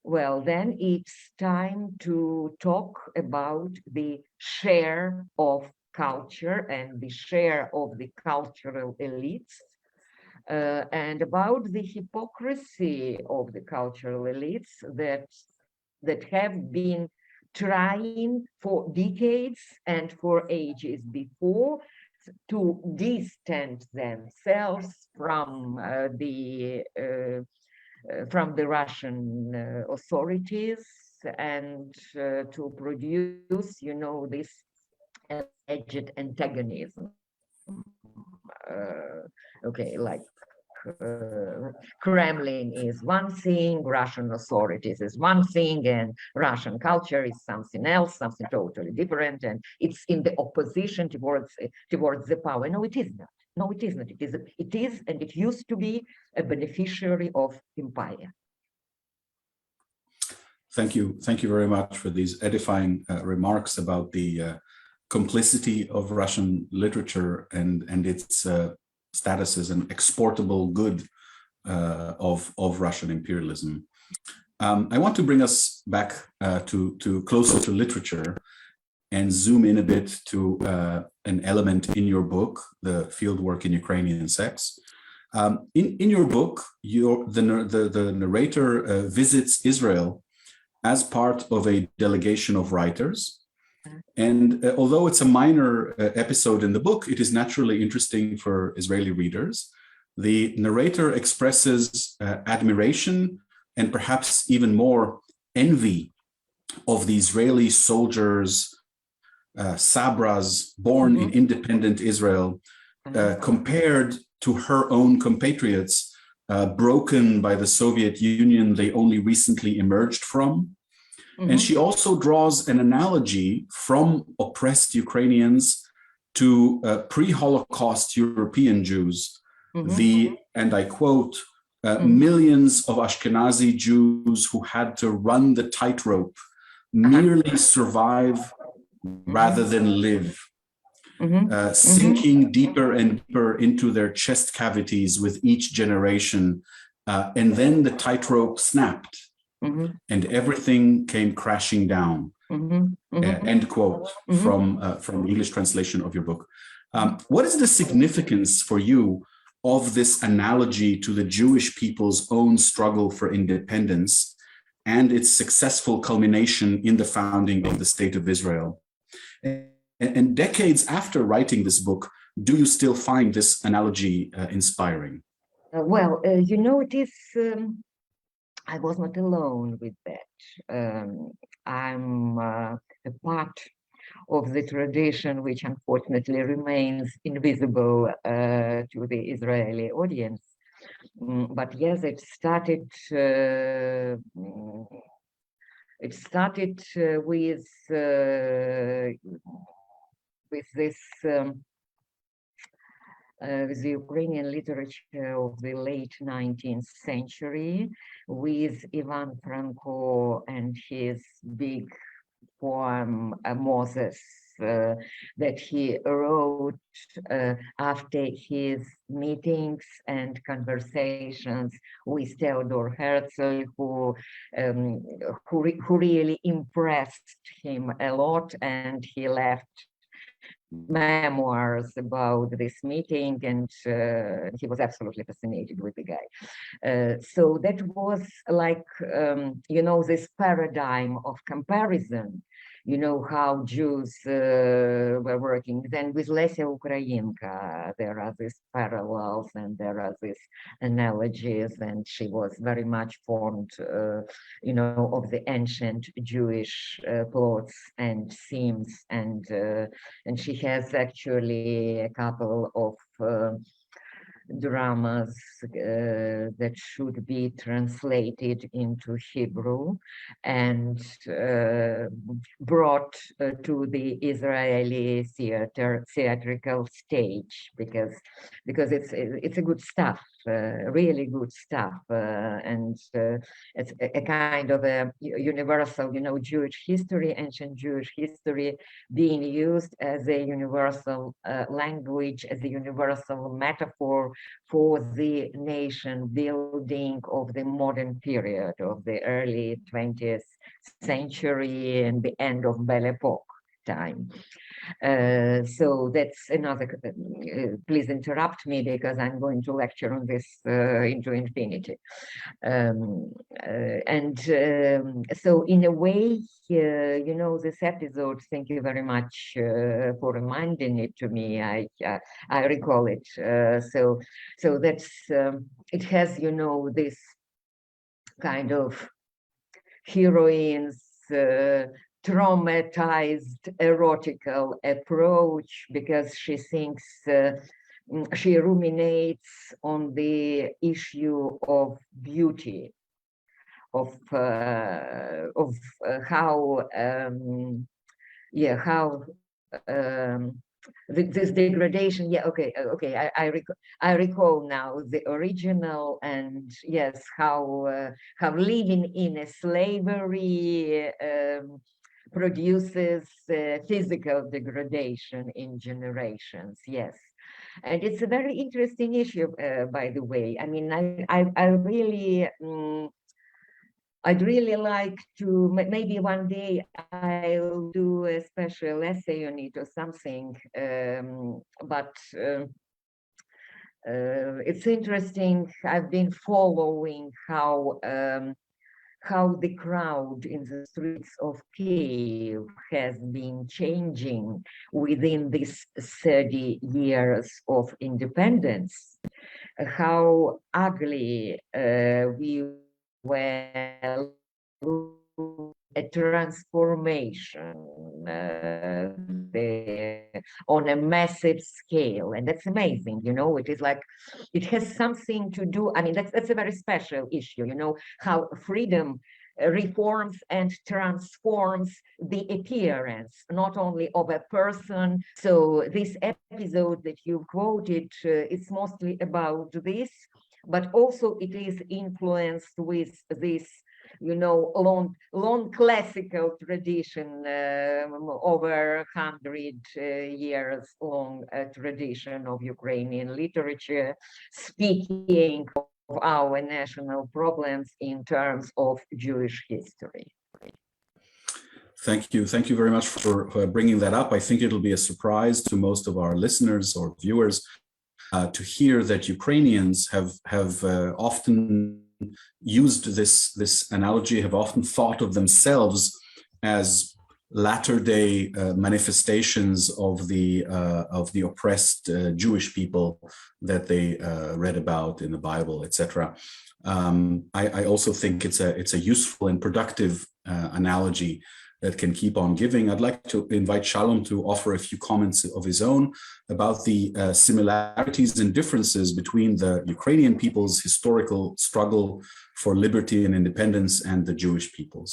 well, then it's time to talk about the share of culture and the share of the cultural elites, and about the hypocrisy of the cultural elites that have been trying for decades and for ages before to distance themselves from the Russian authorities and to produce, this alleged antagonism. Like Kremlin is one thing, Russian authorities is one thing, and Russian culture is something else, something totally different, and it's in the opposition towards the power. No, it is not. No, it is not. It is, and it used to be a beneficiary of empire. Thank you very much for these edifying remarks about the complicity of Russian literature and its status as an exportable good of Russian imperialism. I want to bring us back to closer to literature and zoom in a bit to an element in your book, the Fieldwork in Ukrainian Sex. In your book, the narrator visits Israel as part of a delegation of writers. And although it's a minor episode in the book, it is naturally interesting for Israeli readers. The narrator expresses admiration and perhaps even more envy of the Israeli soldiers, Sabras, born in independent Israel, compared to her own compatriots, broken by the Soviet Union they only recently emerged from. And she also draws an analogy from oppressed Ukrainians to pre-Holocaust European Jews, and I quote, millions of Ashkenazi Jews who had to run the tightrope, merely survive rather than live, sinking deeper and deeper into their chest cavities with each generation. And then the tightrope snapped and everything came crashing down. End quote from English translation of your book. What is the significance for you of this analogy to the Jewish people's own struggle for independence and its successful culmination in the founding of the State of Israel? And decades after writing this book, do you still find this analogy inspiring? Well, you know, it is, I was not alone with that. I'm a part of the tradition which unfortunately remains invisible to the Israeli audience. But yes, it started with this with the Ukrainian literature of the late 19th century, with Ivan Franko and his big poem Moses that he wrote after his meetings and conversations with Theodor Herzl, who really impressed him a lot, and he left memoirs about this meeting, and he was absolutely fascinated with the guy. So that was like, you know, this paradigm of comparison, you know, how Jews were working. Then with Lesia Ukrainka, there are these parallels and there are these analogies, and she was very much formed, you know, of the ancient Jewish plots and themes, and she has actually a couple of dramas that should be translated into Hebrew and brought to the Israeli theatrical stage, because it's a good stuff, really good stuff, and it's a kind of a universal, you know, Jewish history, ancient Jewish history, being used as a universal language, as a universal metaphor for the nation building of the modern period of the early 20th century and the end of Belle Epoque time. So that's another, please interrupt me because I'm going to lecture on this into infinity. So in a way, you know, this episode, thank you very much for reminding it to me. I recall it. So that's, it has, you know, this kind of heroines, traumatized erotical approach, because she thinks, she ruminates on the issue of beauty, of how this degradation. Yeah, okay, I recall now the original, and yes, how living in a slavery produces physical degradation in generations. Yes, and it's a very interesting issue, by the way. I mean, I really I'd really like to, maybe one day I'll do a special essay on it or something, but it's interesting. I've been following how the crowd in the streets of Kiev has been changing within these 30 years of independence, how ugly we were a transformation on a massive scale, and that's amazing. It is like it has something to do. I mean, that's a very special issue. How freedom reforms and transforms the appearance, not only of a person. So this episode that you quoted is mostly about this, but also it is influenced with this, long classical tradition, over 100 years long tradition of Ukrainian literature, speaking of our national problems in terms of Jewish history. Thank you. Thank you very much for bringing that up. I think it'll be a surprise to most of our listeners or viewers to hear that Ukrainians have often used this analogy, have often thought of themselves as latter-day manifestations of the oppressed Jewish people that they read about in the Bible, etc. I also think it's a useful and productive analogy that can keep on giving. I'd like to invite Shalom to offer a few comments of his own about the similarities and differences between the Ukrainian people's historical struggle for liberty and independence and the Jewish people's.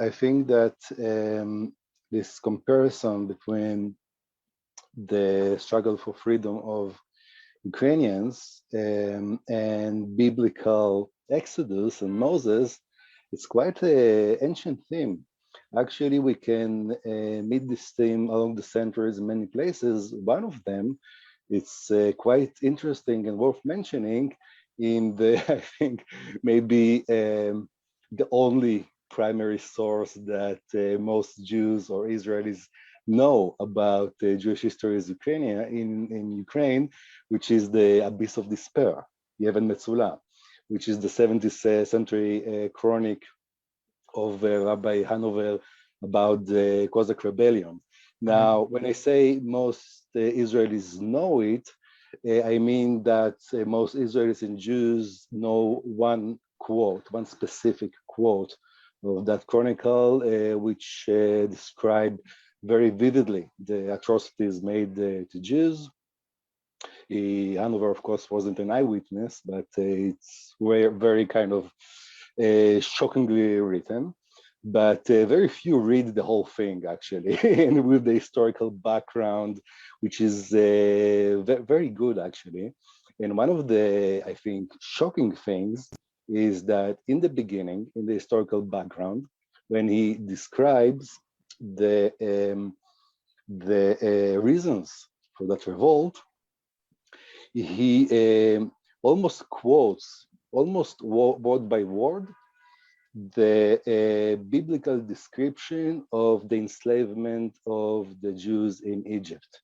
I think that this comparison between the struggle for freedom of Ukrainians and biblical Exodus and Moses, it's quite an ancient theme. Actually, we can meet this theme along the centuries in many places. One of them, it's quite interesting and worth mentioning in the, I think, maybe the only primary source that most Jews or Israelis know about Jewish history is in Ukraine, which is the Abyss of Despair, Yeven Metzula, which is the 17th century chronic of Rabbi Hanover about the Cossack rebellion. Now, when I say most Israelis know it, I mean that most Israelis and Jews know one quote, one specific quote of that chronicle, which describe very vividly the atrocities made to Jews. Hanover, of course, wasn't an eyewitness, but it's very kind of shockingly written. But very few read the whole thing, actually, and with the historical background, which is very good, actually. And one of the, I think, shocking things is that in the beginning, in the historical background, when he describes the reasons for that revolt, he almost quotes, almost word by word, the biblical description of the enslavement of the Jews in Egypt.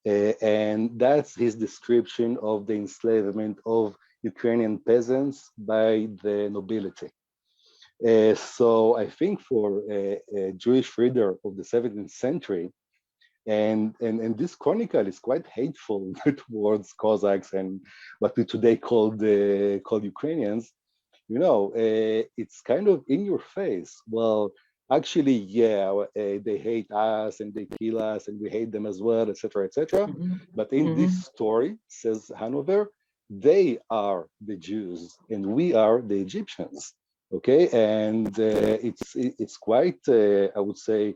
And that's his description of the enslavement of Ukrainian peasants by the nobility. So I think for a Jewish reader of the 17th century, and this chronicle is quite hateful towards Cossacks and what we today call Ukrainians. It's kind of in your face. Well, actually, yeah, they hate us and they kill us and we hate them as well, etc., etc. But in this story, says Hanover, they are the Jews and we are the Egyptians. Okay, and it's quite, I would say,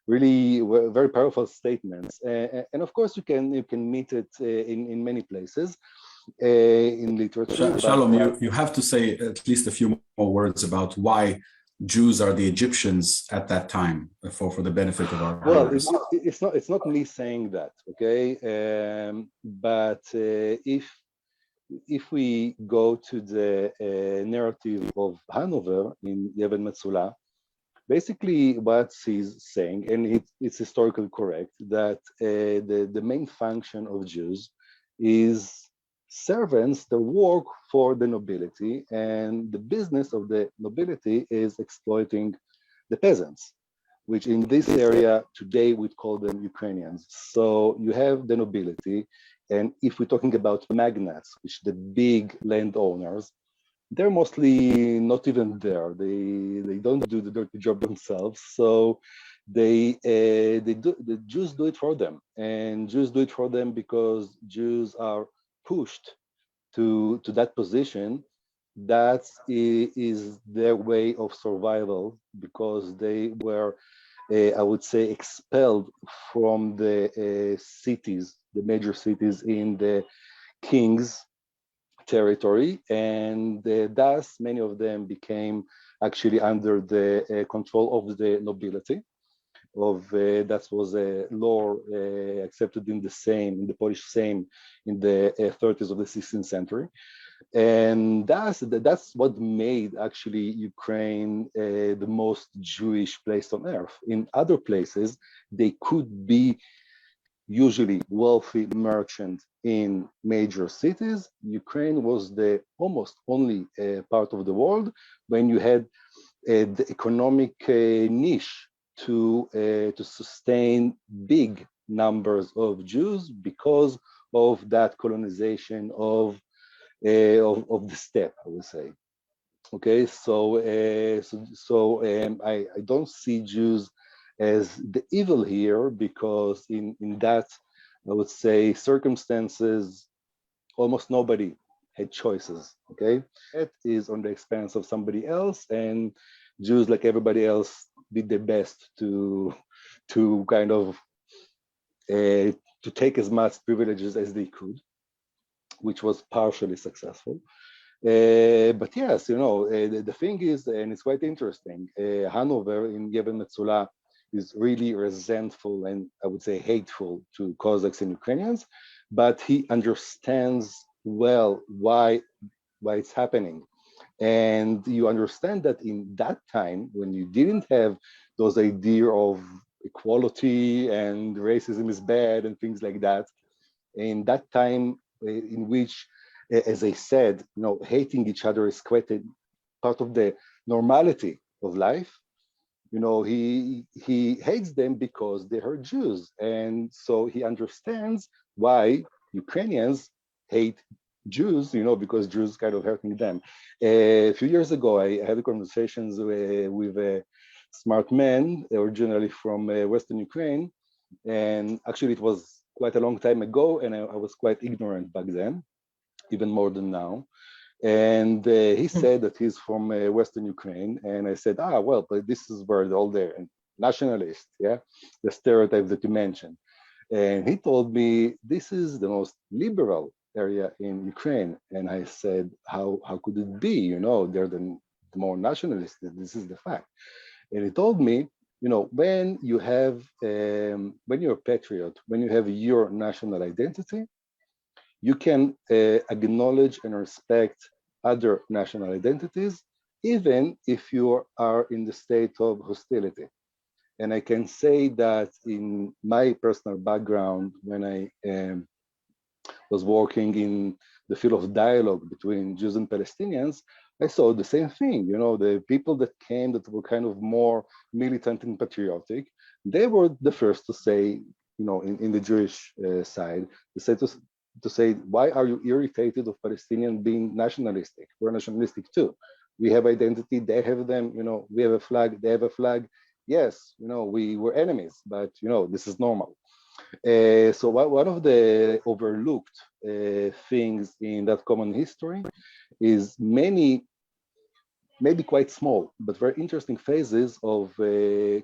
really very powerful statements. And of course, you can meet it in many places. In literature. Shalom, you have to say at least a few more words about why Jews are the Egyptians at that time for the benefit of our viewers. Well, it's not me saying that, okay? But if we go to the narrative of Hanover in Yeven Metzula, basically what he's saying, and it's historically correct, that the main function of Jews is servants that work for the nobility, and the business of the nobility is exploiting the peasants, which in this area today we'd call them Ukrainians. So you have the nobility, and if we're talking about magnates, which the big landowners, they're mostly not even there. They don't do the dirty job themselves. So the Jews do it for them, and Jews do it for them because Jews are pushed to that position. That is their way of survival, because they were, I would say, expelled from the cities, the major cities in the king's territory, and thus many of them became actually under the control of the nobility. That was a law accepted in the Polish Sejm in the 30s of the 16th century. And that's what made actually Ukraine the most Jewish place on earth. In other places, they could be usually wealthy merchant in major cities. Ukraine was the almost only part of the world when you had the economic niche to sustain big numbers of Jews because of that colonization of the steppe, I would say. Okay, I don't see Jews as the evil here, because in that, I would say, circumstances, almost nobody had choices. Okay, it is on the expense of somebody else, and Jews, like everybody else, did their best to kind of to take as much privileges as they could, which was partially successful. But yes, the thing is, and it's quite interesting, Hanover in Yevon Metzula is really resentful and, I would say, hateful to Cossacks and Ukrainians, but he understands well why it's happening. And you understand that in that time, when you didn't have those idea of equality and racism is bad and things like that, in that time in which, as I said, hating each other is quite a part of the normality of life. He hates them because they are Jews, and so he understands why Ukrainians hate Jews, because Jews kind of hurting them. A few years ago, I had conversations with a smart man, originally from Western Ukraine, and actually it was quite a long time ago, and I was quite ignorant back then, even more than now. And he said that he's from Western Ukraine, and I said, well, but this is where all the nationalists, the stereotype that you mentioned. And he told me this is the most liberal area in Ukraine, and I said, how could it be? They're the more nationalists. This is the fact. And he told me, when you have, when you're a patriot, when you have your national identity, you can acknowledge and respect other national identities, even if you are in the state of hostility. And I can say that in my personal background, when I was working in the field of dialogue between Jews and Palestinians, I saw the same thing. The people that came that were kind of more militant and patriotic, they were the first to say, in the Jewish side, to say, why are you irritated of Palestinian being nationalistic? We're nationalistic too. We have identity, they have them, we have a flag, they have a flag. Yes, we were enemies, but this is normal. So one of the overlooked things in that common history is many, maybe quite small, but very interesting phases of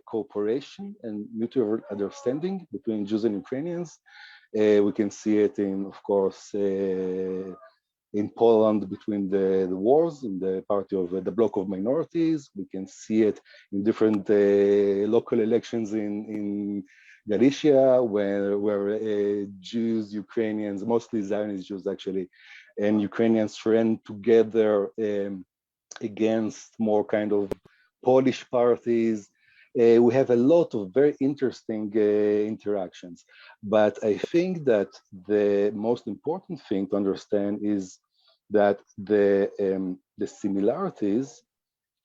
cooperation and mutual understanding between Jews and Ukrainians. We can see it in, of course, in Poland between the wars in the party of the bloc of minorities. We can see it in different local elections in Galicia, where Jews, Ukrainians, mostly Zionist Jews actually, and Ukrainians ran together against more kind of Polish parties. We have a lot of very interesting interactions, but I think that the most important thing to understand is that the similarities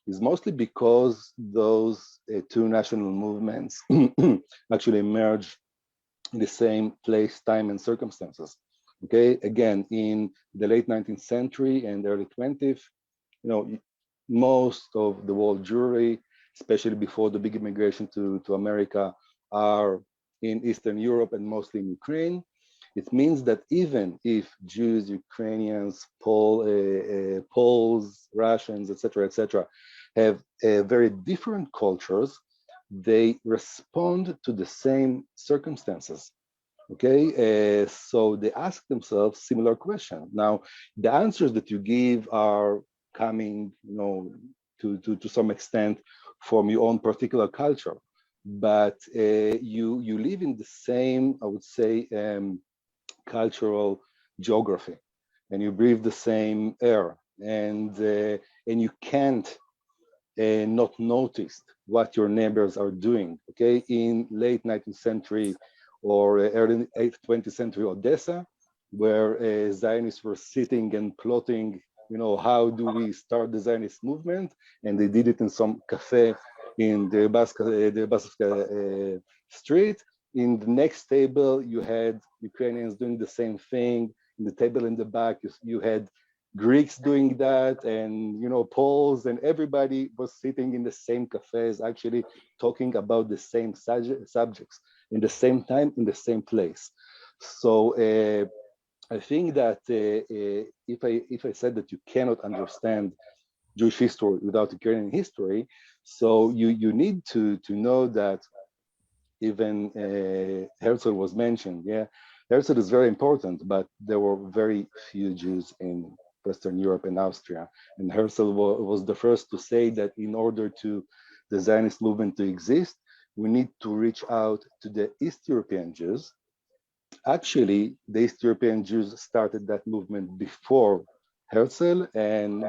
is mostly because those two national movements actually emerged in the same place, time, and circumstances. Okay, again, in the late 19th century and early 20th, most of the world Jewry, especially before the big immigration to America, are in Eastern Europe and mostly in Ukraine. It means that even if Jews, Ukrainians, Poles, Russians, etc., have very different cultures, they respond to the same circumstances. Okay, so they ask themselves similar questions. Now, the answers that you give are coming, to some extent from your own particular culture, but you live in the same, I would say, cultural geography, and you breathe the same air, and you can't not notice what your neighbors are doing. Okay, in late 19th century or early 20th century Odessa, where Zionists were sitting and plotting, how do we start the Zionist movement, and they did it in some cafe in the Basovka street. In the next table, you had Ukrainians doing the same thing. In the table in the back, you had Greeks doing that, and Poles, and everybody was sitting in the same cafes, actually talking about the same subjects in the same time, in the same place. So I think that if I said that you cannot understand Jewish history without Ukrainian history, so you need to know that even Herzl was mentioned. Yeah, Herzl is very important, but there were very few Jews in Western Europe and Austria. And Herzl was the first to say that in order to the Zionist movement to exist, we need to reach out to the East European Jews. Actually, the East European Jews started that movement before Herzl, and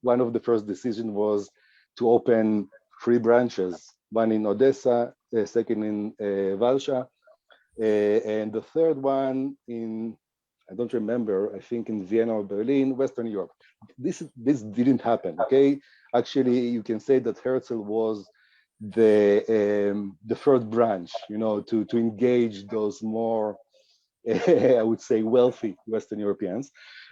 one of the first decisions was to open 3 branches, one in Odessa, second in Valsha, and the third one in, I don't remember, I think in Vienna or Berlin, Western Europe. This didn't happen, okay? Actually, you can say that Herzl was the third branch, to engage those more, I would say, wealthy Western Europeans.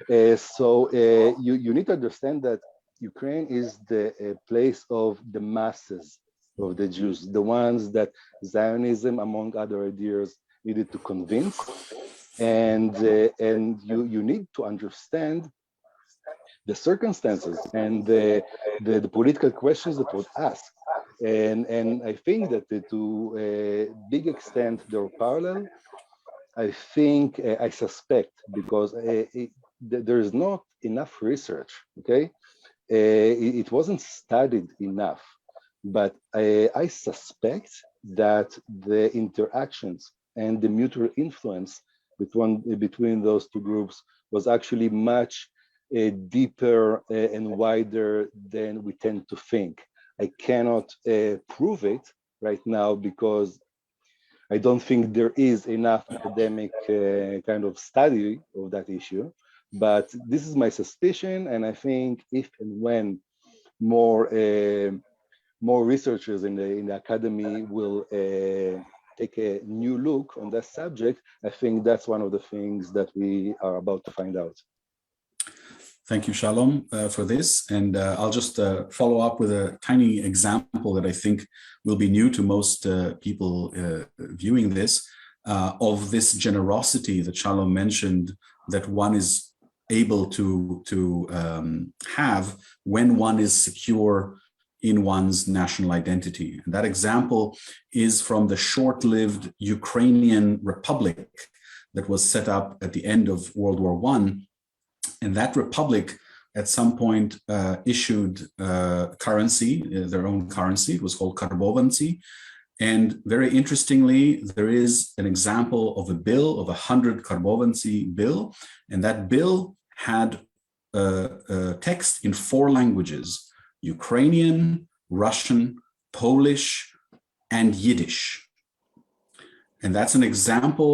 So you need to understand that Ukraine is the place of the masses of the Jews, the ones that Zionism, among other ideas, needed to convince. And you need to understand the circumstances and the political questions that were asked. And I think that to a big extent they're parallel. I think, I suspect, because there is not enough research, okay? It wasn't studied enough, but I suspect that the interactions and the mutual influence between those two groups was actually much deeper and wider than we tend to think. I cannot prove it right now because I don't think there is enough academic kind of study of that issue, but this is my suspicion, and I think if and when more researchers in the academy will take a new look on that subject, I think that's one of the things that we are about to find out. Thank you, Shalom, for this. And I'll just follow up with a tiny example that I think will be new to most people viewing this, of this generosity that Shalom mentioned that one is able to have when one is secure in one's national identity. And that example is from the short-lived Ukrainian Republic that was set up at the end of World War I. And that republic at some point issued currency, their own currency. It was called karbovancy. And very interestingly, there is an example of a bill, of 100 karbovancy bill. And that bill had text in 4 languages: Ukrainian, Russian, Polish, and Yiddish. And that's an example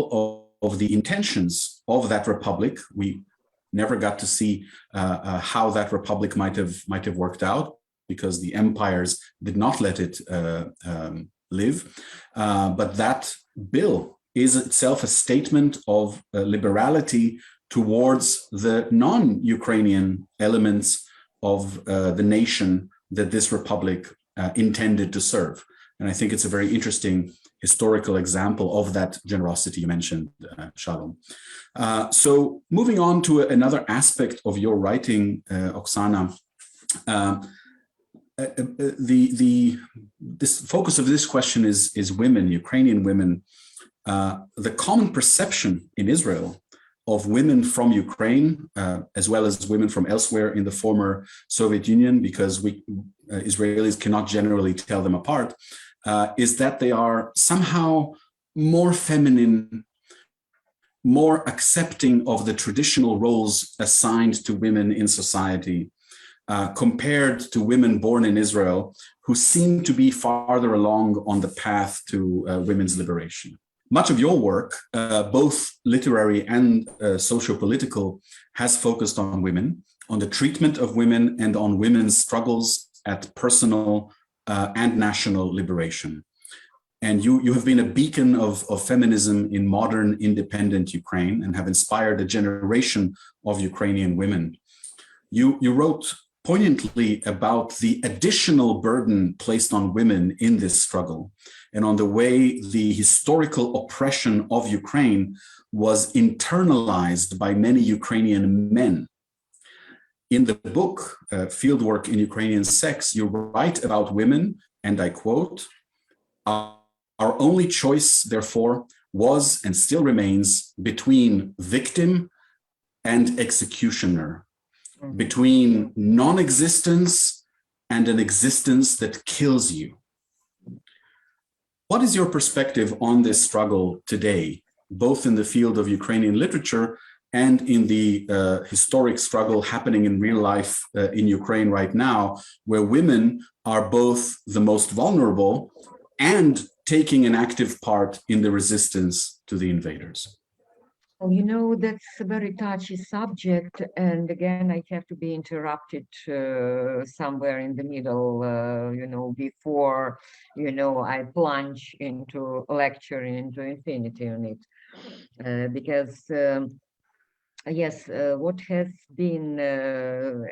of the intentions of that republic. We never got to see how that republic might have worked out, because the empires did not let it live. But that bill is itself a statement of liberality towards the non-Ukrainian elements of the nation that this republic intended to serve. And I think it's a very interesting historical example of that generosity you mentioned, Shalom. So moving on to another aspect of your writing, Oksana, this focus of this question is women, Ukrainian women. The common perception in Israel of women from Ukraine, as well as women from elsewhere in the former Soviet Union, because Israelis cannot generally tell them apart, is that they are somehow more feminine, more accepting of the traditional roles assigned to women in society, compared to women born in Israel, who seem to be farther along on the path to women's liberation. Much of your work, both literary and socio-political, has focused on women, on the treatment of women, and on women's struggles at personal and national liberation. And you have been a beacon of feminism in modern independent Ukraine and have inspired a generation of Ukrainian women. You wrote poignantly about the additional burden placed on women in this struggle and on the way the historical oppression of Ukraine was internalized by many Ukrainian men. In the book, Fieldwork in Ukrainian Sex, you write about women, and I quote, "Our only choice, therefore, was and still remains between victim and executioner, between non-existence and an existence that kills you." What is your perspective on this struggle today, both in the field of Ukrainian literature and in the historic struggle happening in real life in Ukraine right now, where women are both the most vulnerable and taking an active part in the resistance to the invaders? Well, you know, that's a very touchy subject. And again, I have to be interrupted somewhere in the middle, before, I plunge into lecturing into infinity on it. Because, yes, what has been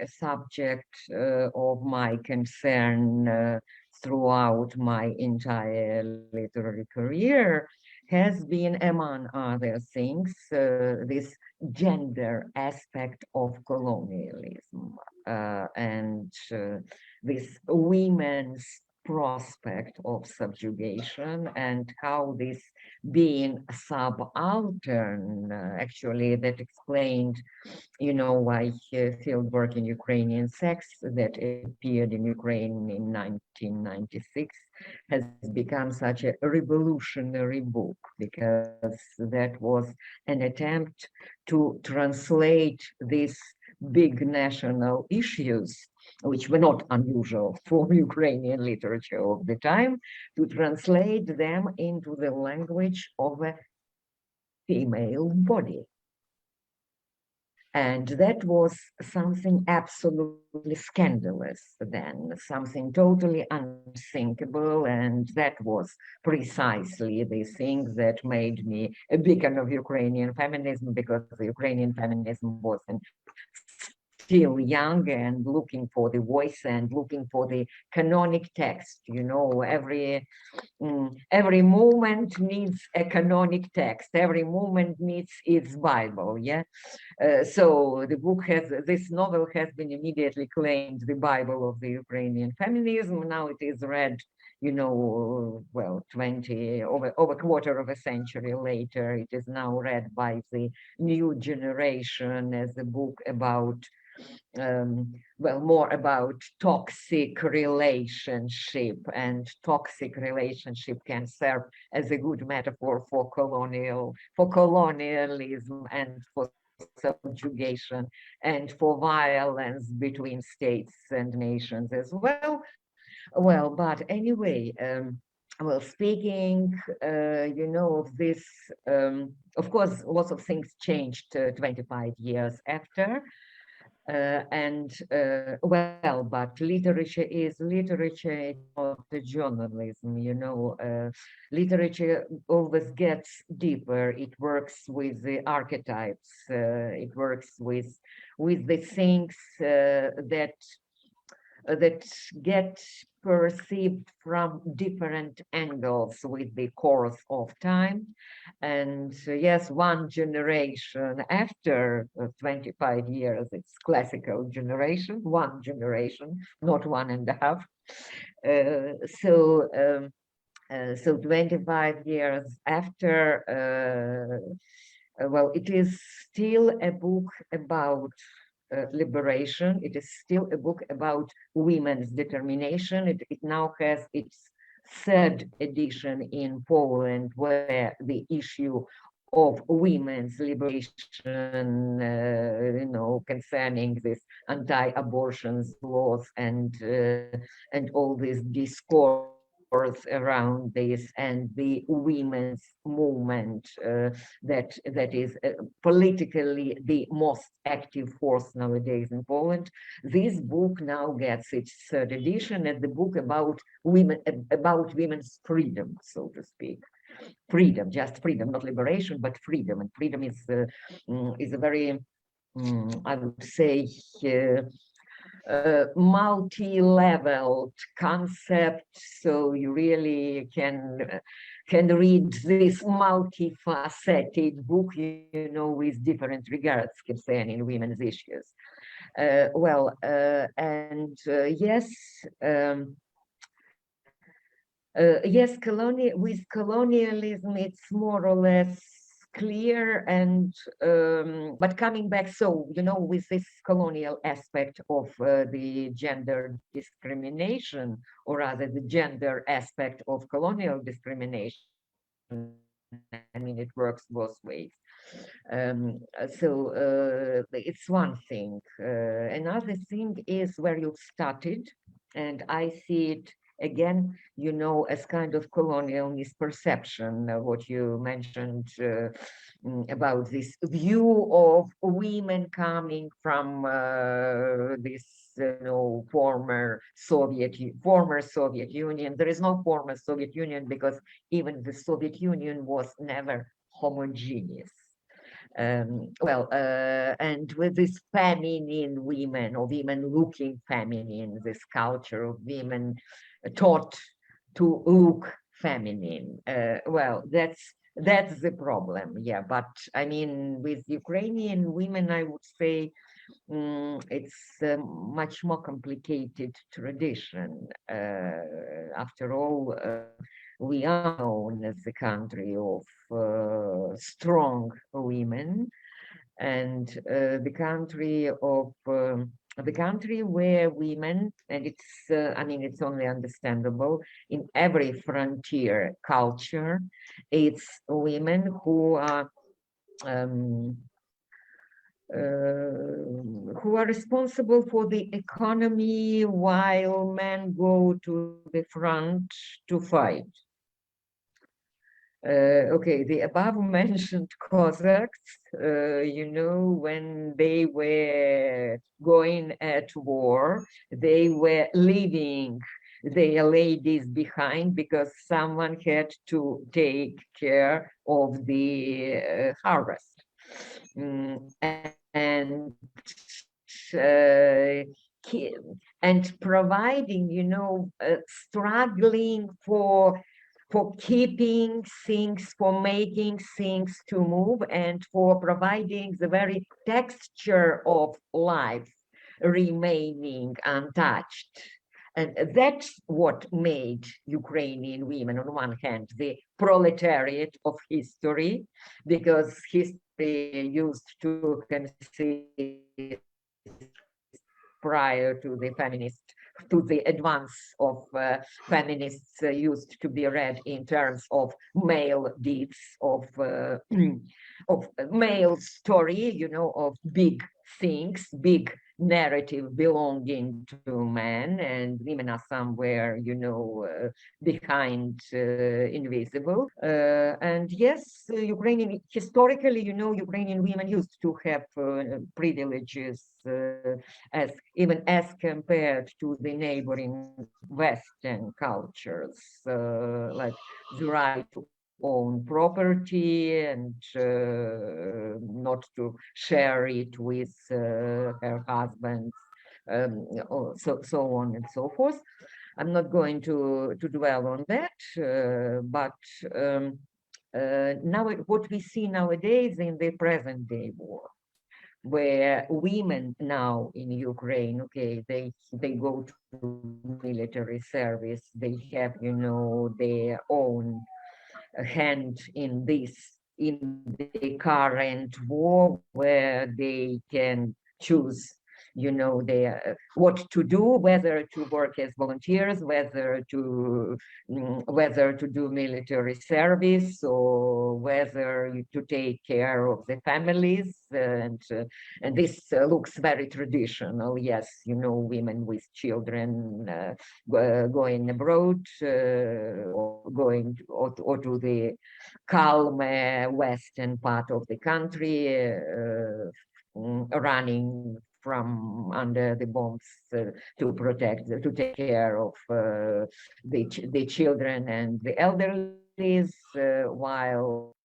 a subject of my concern throughout my entire literary career has been, among other things, this gender aspect of colonialism and this women's prospect of subjugation, and how this being subaltern, actually, that explained, why Fieldwork in Ukrainian Sex, that appeared in Ukraine in 1996, has become such a revolutionary book, because that was an attempt to translate these big national issues, which were not unusual for Ukrainian literature of the time, to translate them into the language of a female body. And that was something absolutely scandalous then, something totally unthinkable. And that was precisely the thing that made me a beacon of Ukrainian feminism, because the Ukrainian feminism wasn't still young and looking for the voice and looking for the canonic text. Every movement needs a canonic text. Every movement needs its Bible. Yeah. So this novel has been immediately claimed the Bible of the Ukrainian feminism. Now it is read, over a quarter of a century later. It is now read by the new generation as a book about, more about toxic relationship, and toxic relationship can serve as a good metaphor for colonialism and for subjugation and for violence between states and nations as well. Well, but anyway, speaking, of this, of course, lots of things changed 25 years after. But literature is literature, it's not the journalism, literature always gets deeper. It works with the archetypes, it works with the things that that get perceived from different angles with the course of time. And yes, one generation after 25 years, it's classical generation, one generation, not 1.5. So 25 years after, well, it is still a book about liberation. It is still a book about women's determination. It now has its third edition in Poland, where the issue of women's liberation, concerning this anti-abortions laws and all this discourse around this, and the women's movement that is politically the most active force nowadays in Poland. This book now gets its third edition, and the book about women, about women's freedom, so to speak. Freedom, just freedom, not liberation, but freedom. And freedom is a very, I would say, multi-leveled concept, so you really can read this multifaceted book, with different regards concerning women's issues. Yes, with colonialism, it's more or less clear, and but coming back, so with this colonial aspect of the gender discrimination, or rather the gender aspect of colonial discrimination, I mean, it works both ways. It's one thing. Another thing is where you started, and I see it again, as kind of colonial misperception, what you mentioned about this view of women coming from this former Soviet Union. There is no former Soviet Union, because even the Soviet Union was never homogeneous. And with this feminine women, or women looking feminine, this culture of women taught to look feminine. That's the problem. Yeah, but I mean, with Ukrainian women, I would say it's a much more complicated tradition. After all, we are known as the country of strong women, and the country where women, and it's I mean, it's only understandable in every frontier culture, it's women who are responsible for the economy, while men go to the front to fight. Okay, the above mentioned Cossacks, when they were going at war, they were leaving their ladies behind, because someone had to take care of the harvest. And providing, struggling for keeping things, for making things to move, and for providing the very texture of life remaining untouched. And that's what made Ukrainian women, on one hand, the proletariat of history, because history used to consist, prior to the advance of feminists, used to be read in terms of male deeds, of male story, of big things, big narrative belonging to men, and women are somewhere, behind, invisible. And yes, historically, Ukrainian women used to have privileges, as compared to the neighboring Western cultures, like the right to own property, and not to share it with her husbands, so on and so forth. I'm not going to dwell on that, but now what we see nowadays in the present day war, where women now in Ukraine, okay, they go to military service, they have, you know, their own hand in the current war, where they can choose, you know, their what to do, whether to work as volunteers, whether to do military service, or whether to take care of the families, and this looks very traditional. Yes, you know, women with children going abroad, or going or to the calm western part of the country, running from under the bombs to take care of the children and the elderly, while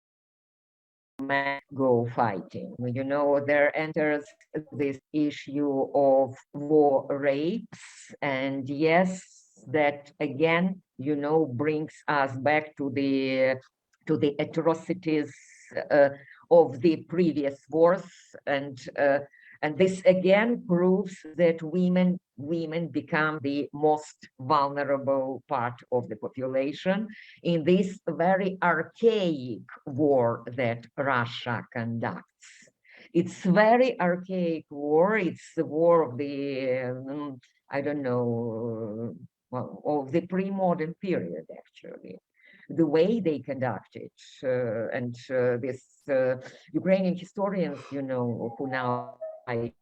men go fighting. You know, there enters this issue of war rapes, and yes, that again, you know, brings us back to the atrocities of the previous wars, and this again proves that women become the most vulnerable part of the population in this very archaic war that Russia conducts. It's very archaic war. It's the war of the I don't know, well, of the pre-modern period, actually. The way they conduct it, and this Ukrainian historians, you know, who now in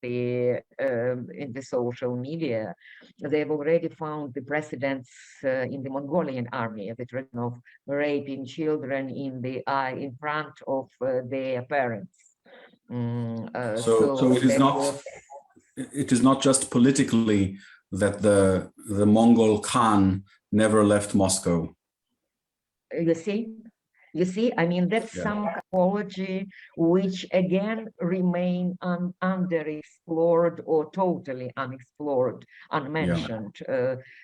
the social media, they've already found the precedents in the Mongolian army, the tradition of raping children in front of their parents. So it is not just politically that the Mongol Khan never left Moscow. You see, I mean, that's some apology which again remain underexplored or totally unexplored, unmentioned.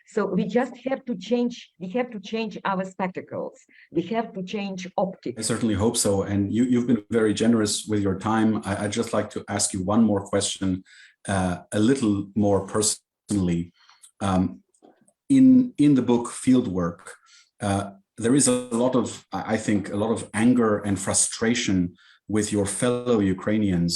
So we just have to change. We have to change our spectacles. We have to change optics. I certainly hope so. And you've been very generous with your time. I'd just like to ask you one more question, a little more personally. In the book Fieldwork, there is a lot of, I think, a lot of anger and frustration with your fellow Ukrainians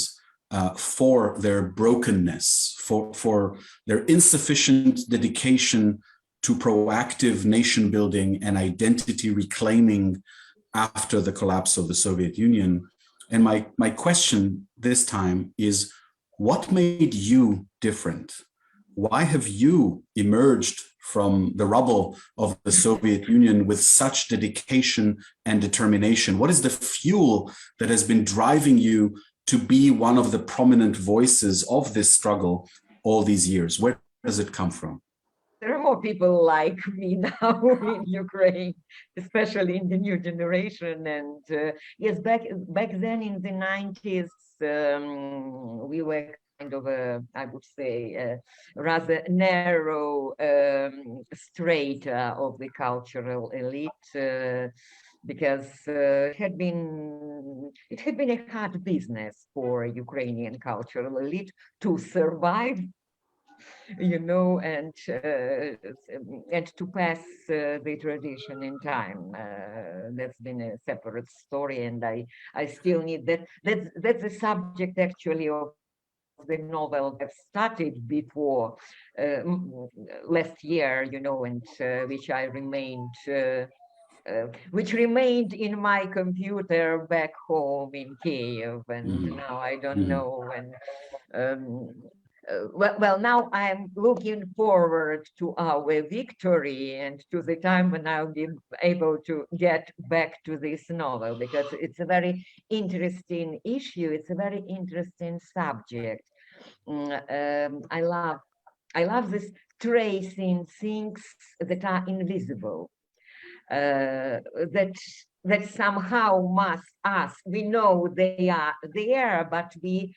for their brokenness, for their insufficient dedication to proactive nation building and identity reclaiming after the collapse of the Soviet Union. And my question this time is, what made you different? Why have you emerged from the rubble of the Soviet Union with such dedication and determination? What is the fuel that has been driving you to be one of the prominent voices of this struggle all these years? Where does it come from? There are more people like me now in Ukraine, especially in the new generation. And yes, back then in the 90s, we were kind of I would say, rather narrow strata of the cultural elite, because it had been a hard business for Ukrainian cultural elite to survive, you know, and to pass the tradition in time. That's been a separate story, and I still need that. That's the subject actually of the novel that started before last year, you know, and which remained in my computer back home in Kiev, and now I don't know when. Well, now I'm looking forward to our victory and to the time when I'll be able to get back to this novel, because it's a very interesting issue. It's a very interesting subject. I love this tracing things that are invisible, that that somehow we know they are there, but we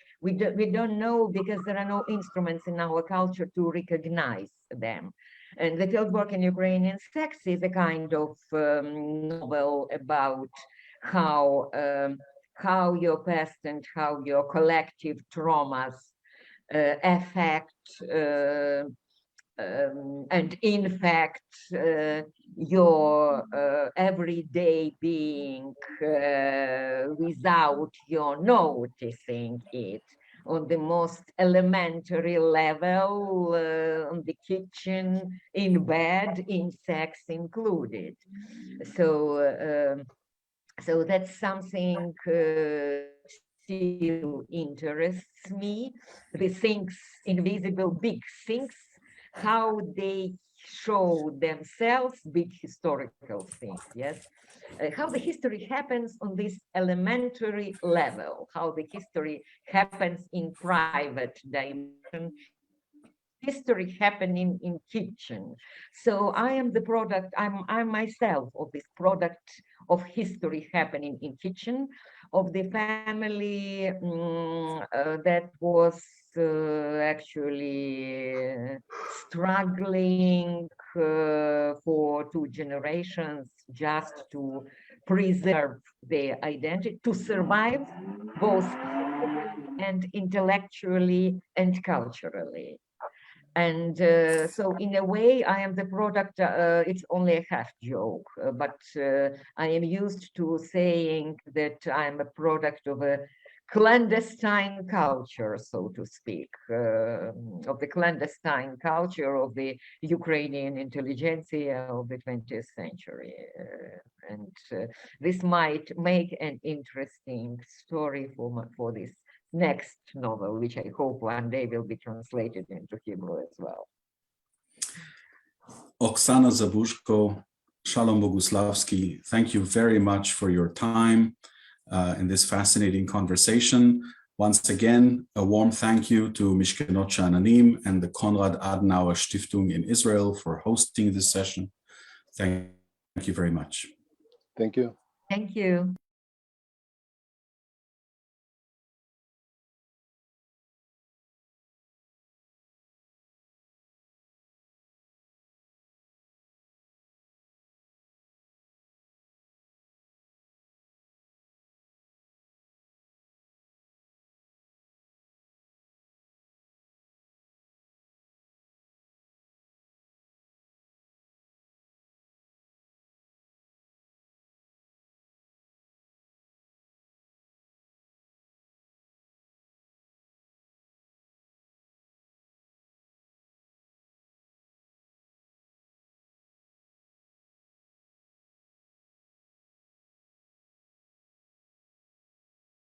don't know because there are no instruments in our culture to recognize them. And the Fieldwork in Ukrainian Sex is a kind of novel about how your past and how your collective traumas affect and in fact your everyday being without your noticing it on the most elementary level, on the kitchen, in bed, in sex included. So so that's something still interests me. The things, invisible big things, how they show themselves, big historical things, yes? How the history happens on this elementary level, how the history happens in private dimension, history happening in kitchen. So I am the product, I'm myself of this product of history happening in kitchen, of the family that was actually struggling for 2 generations just to preserve their identity, to survive both and intellectually and culturally. And so in a way, I am the product, it's only a half joke, but I am used to saying that I'm a product of a clandestine culture, so to speak, of the clandestine culture of the Ukrainian intelligentsia of the 20th century. And this might make an interesting story for this next novel, which I hope one day will be translated into Hebrew as well. Oksana Zabuzhko, Shalom Boguslavsky, thank you very much for your time in this fascinating conversation. Once again, a warm thank you to Mishkenot Sha'ananim and the Konrad Adenauer Stiftung in Israel for hosting this session. Thank you very much. Thank you. Thank you.